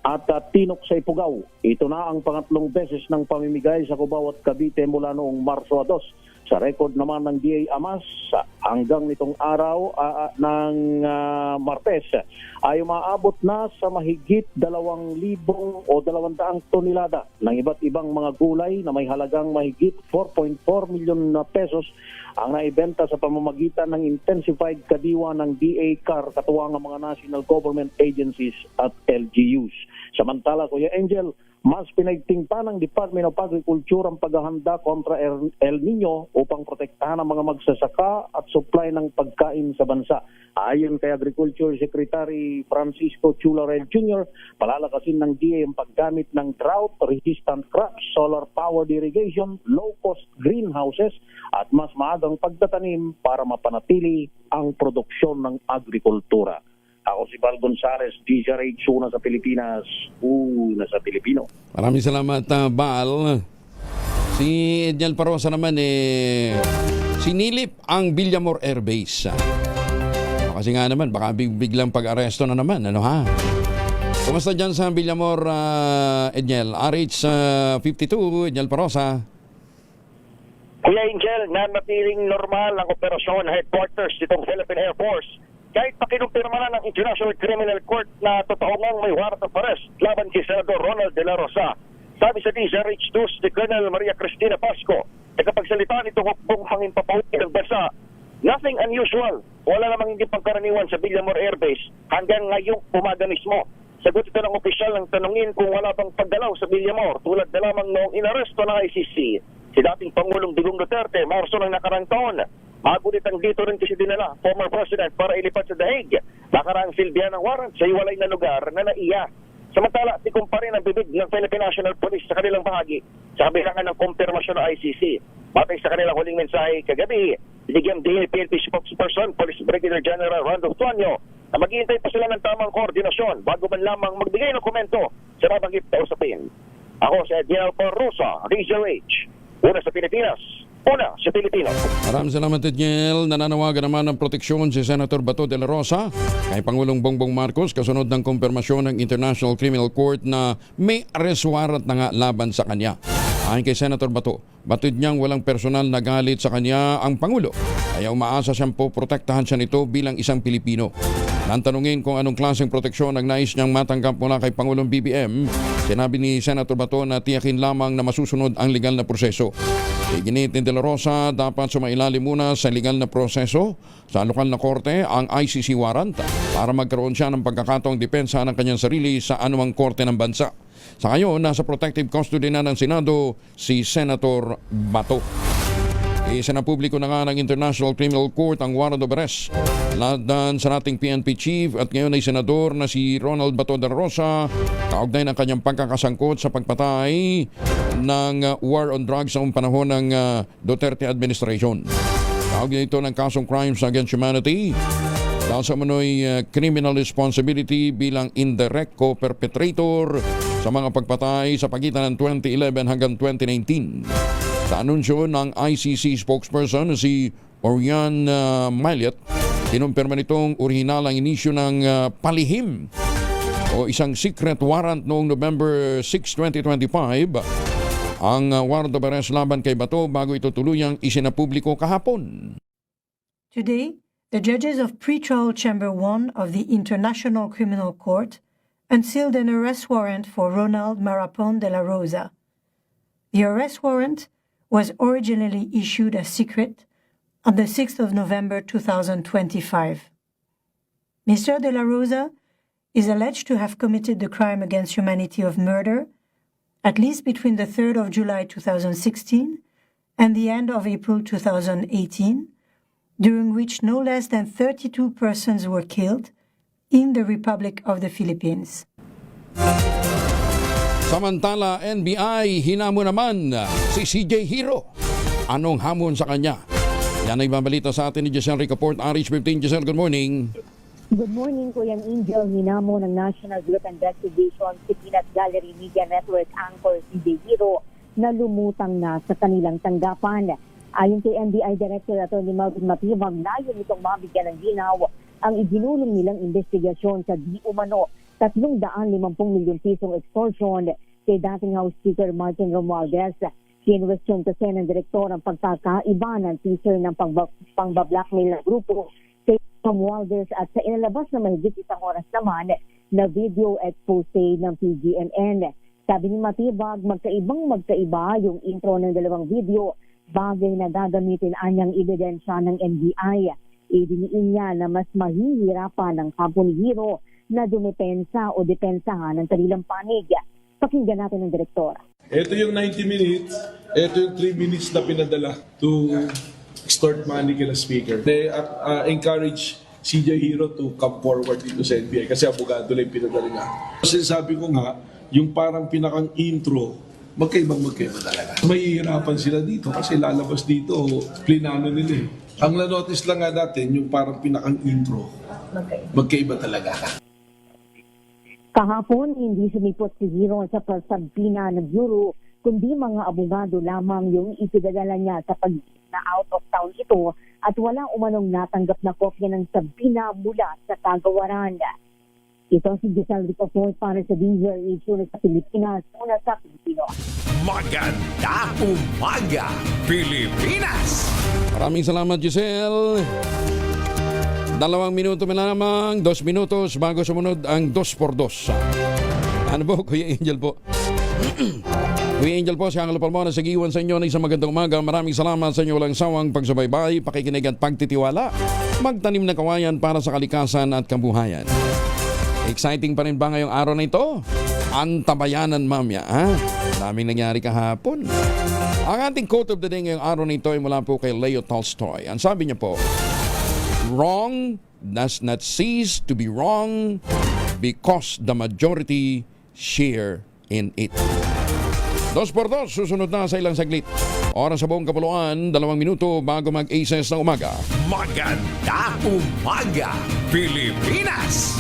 at Tinok sa Ifugao. Ito na ang pangatlong beses ng pamimigay sa Cubao at Cavite mula noong Marso 2. Sa record naman ng DA Amas, hanggang nitong araw ng Martes ay umaabot na sa mahigit 2,000 o 200 tonelada ng iba't ibang mga gulay na may halagang mahigit 4.4 milyon na pesos ang naibenta sa pamamagitan ng intensified kadiwa ng DA CAR katuwang ang mga national government agencies at LGUs. Samantala, Kuya Angel, Mas pinaigting pa ng Department of Agriculture ang paghahanda kontra El Nino upang protektahan ang mga magsasaka at supply ng pagkain sa bansa. Ayon kay Agriculture Secretary Francisco Chulared Jr., palalakasin ng DA ang paggamit ng drought-resistant crops, solar-powered irrigation, low-cost greenhouses at mas maagang pagtatanim para mapanatili ang produksyon ng agrikultura. Ako si Val Gonzales, DZRH, una sa Pilipinas, una sa Pilipino. Maraming salamat, Bal. Si Edniel Parosa naman sinilip ang Villamor Air Base. Kasi nga naman, baka biglang pag-aresto na naman, ano ha? Kumusta dyan sa Villamor, Edniel? RH52, Edniel Parosa. Kuya Angel, nanatiling normal ang operasyon headquarters nitong Philippine Air Force. Kahit pakinumpirma na ng International Criminal Court na totoo ngang may warrant of arrest laban kay Senador Ronald De La Rosa. Sabi sa DZRH2 ni Colonel Maria Cristina Pasco, nakapagsalita nitong hukbong pangimpapawid ng bansa, nothing unusual. Wala namang hindi pangkaraniwan sa Villamor Air Base hanggang ngayong umaga mismo. Sagot ito ng opisyal ng tanungin kung wala bang paggalaw sa Villamor tulad na lamang noong inaresto ng ICC si dating Pangulong Digong Duterte, Marso ng nakarang taon. Magunitang dito rin kasi dinala former president para ilipat sa Daig. Nakaraang silbihan ng warrant sa iwalay na lugar na naiya. Samantala, tikom pa rin ang bibig ng Philippine National Police sa kanilang bahagi sa kabilangan ng kumpirmasyon ng ICC. Batay sa kanilang huling mensahe kagabi, binigyan din ni PNP spokesperson Police Brigadier General Randolph Tuanyo na maghihintay pa sila ng tamang koordinasyon bago man lamang magbigay ng komento sa nabanggit na usapin. Ako si Edniel Parosa, DZRH, una sa Pilipinas, una sa Pilipino. Maraming salamat, Edniel. Nananawagan naman ng proteksyon si Senator Bato de la Rosa kay Pangulong Bongbong Marcos kasunod ng kumpirmasyon ng International Criminal Court na may arrest warrant na nga laban sa kanya. Ayon kay Senator Bato, batid niyang walang personal na galit sa kanya ang Pangulo. Kaya umaasa siyang poprotektahan siya nito bilang isang Pilipino. Nang tanungin kung anong klaseng proteksyon ang nais niyang matanggap mula kay Pangulong BBM, sinabi ni Senator Bato na tiyakin lamang na masusunod ang legal na proseso. Iginit ni De La Rosa, dapat sumailalim muna sa legal na proseso sa lokal na korte ang ICC warrant para magkaroon siya ng pagkakataong depensa ng kanyang sarili sa anumang korte ng bansa. Sa ngayon, nasa protective custody na ng Senado si Senator Bato. Isinapubliko na nga ng International Criminal Court ang warrant of arrest laban sa nating PNP chief at ngayon ay senador na si Ronald Bato de la Rosa kaugnay ng kanyang pagkakasangkot sa pagpatay ng war on drugs noong panahon ng Duterte administration. Kaugnay ito ng kasong crimes against humanity dahil sa manoy criminal responsibility bilang indirect co-perpetrator sa mga pagpatay sa pagitan ng 2011 hanggang 2019. Sa anunsyo ng ICC spokesperson si Orion Maliat, kinumpirma nitong orihinal ang inisyo ng palihim o isang secret warrant noong November 6, 2025. Ang warrant of arrest laban kay Bato bago ito tuluyang isinapubliko kahapon. Today, the judges of Pretrial Chamber 1 of the International Criminal Court unsealed an arrest warrant for Ronald Marapon de la Rosa. The arrest warrant was originally issued as secret on the 6th of November 2025. Mr. De La Rosa is alleged to have committed the crime against humanity of murder at least between the 3rd of July 2016 and the end of April 2018, during which no less than 32 persons were killed in the Republic of the Philippines. Samantala, NBI hinamon naman si CJ Hero. Anong hamon sa kanya? Yan ay babalita sa atin ni Giselle Ricaport, RH15. Giselle, good morning. Good morning, Kuya Angel. Hinamon ng National Group Investigation si Peanut Gallery Media Network anchor CJ Hero na lumutang na sa kanilang tanggapan. Ayon kay NBI Director Atty. Melvin Matibag, layo nitong mabigyan ng linaw ang iginulong nilang investigasyon sa di umano 350 milyong pisong extortion kay dating House Speaker Martin Romualdez. Kinwestiyon kasi ng direktor ang pagkakaiba ng teaser ng pangbablackmail ng grupo kay Romualdez at sa inalabas na mahigit isang oras naman na video expose ng PGMN. Sabi ni Matibag, magkaiba yung intro ng dalawang video, bagay na gagamitin anyang ebidensya ng NBI. Idiniin niya na mas mahihirapan ng kampo ni Hero na dumepensa o depensahan ng kanilang panig. Pakinggan natin ang direktor. Ito yung 90 minutes, ito yung 3 minutes na pinadala to extort money kila speaker. They encourage CJ Hero to come forward dito sa NBI kasi abogado lang yung pinadala niya. Kasi sabi ko nga, yung parang pinakang intro, magkaiba talaga. Mahihirapan sila dito kasi lalabas dito, plinano nila eh. Ang na-notice lang nga natin, yung parang pinakang intro, magkaiba talaga. Kahapon, hindi sumipot si Hero sa pagsabina ng Bureau, kundi mga abogado lamang yung ipinadala niya sa pag na out of town ito at walang umanong natanggap na kopya ng sabina mula sa kagawaran. Ito si Giselle Ricofort para sa DZRH sa Pilipinas, una sa Pilipino. Maganda umaga, Pilipinas! Maraming salamat, Giselle. 2 minuto na lamang, 2 minutos bago sumunod ang 2x2. Ano po, Kuya Angel po? Kuya Angel po, si Angelo Palmona sa giwan sa inyo ng isang magandang umaga. Maraming salamat sa inyo walang sawang pagsubaybay, pakikinig at pagtitiwala. Magtanim na kawayan para sa kalikasan at kabuhayan. Exciting pa rin ba ngayong araw na ito? Antabayanan, mamya, ha? Daming nangyari kahapon. Ang ating quote of the day ngayong araw na ito ay mula po kay Leo Tolstoy. Ang sabi niya po, wrong does not cease to be wrong because the majority share in it. 2x2, susunod na sa ilang saglit. Oras sa buong kapuluan, 2 minuto bago mag-aces ng umaga. Maganda umaga, Pilipinas!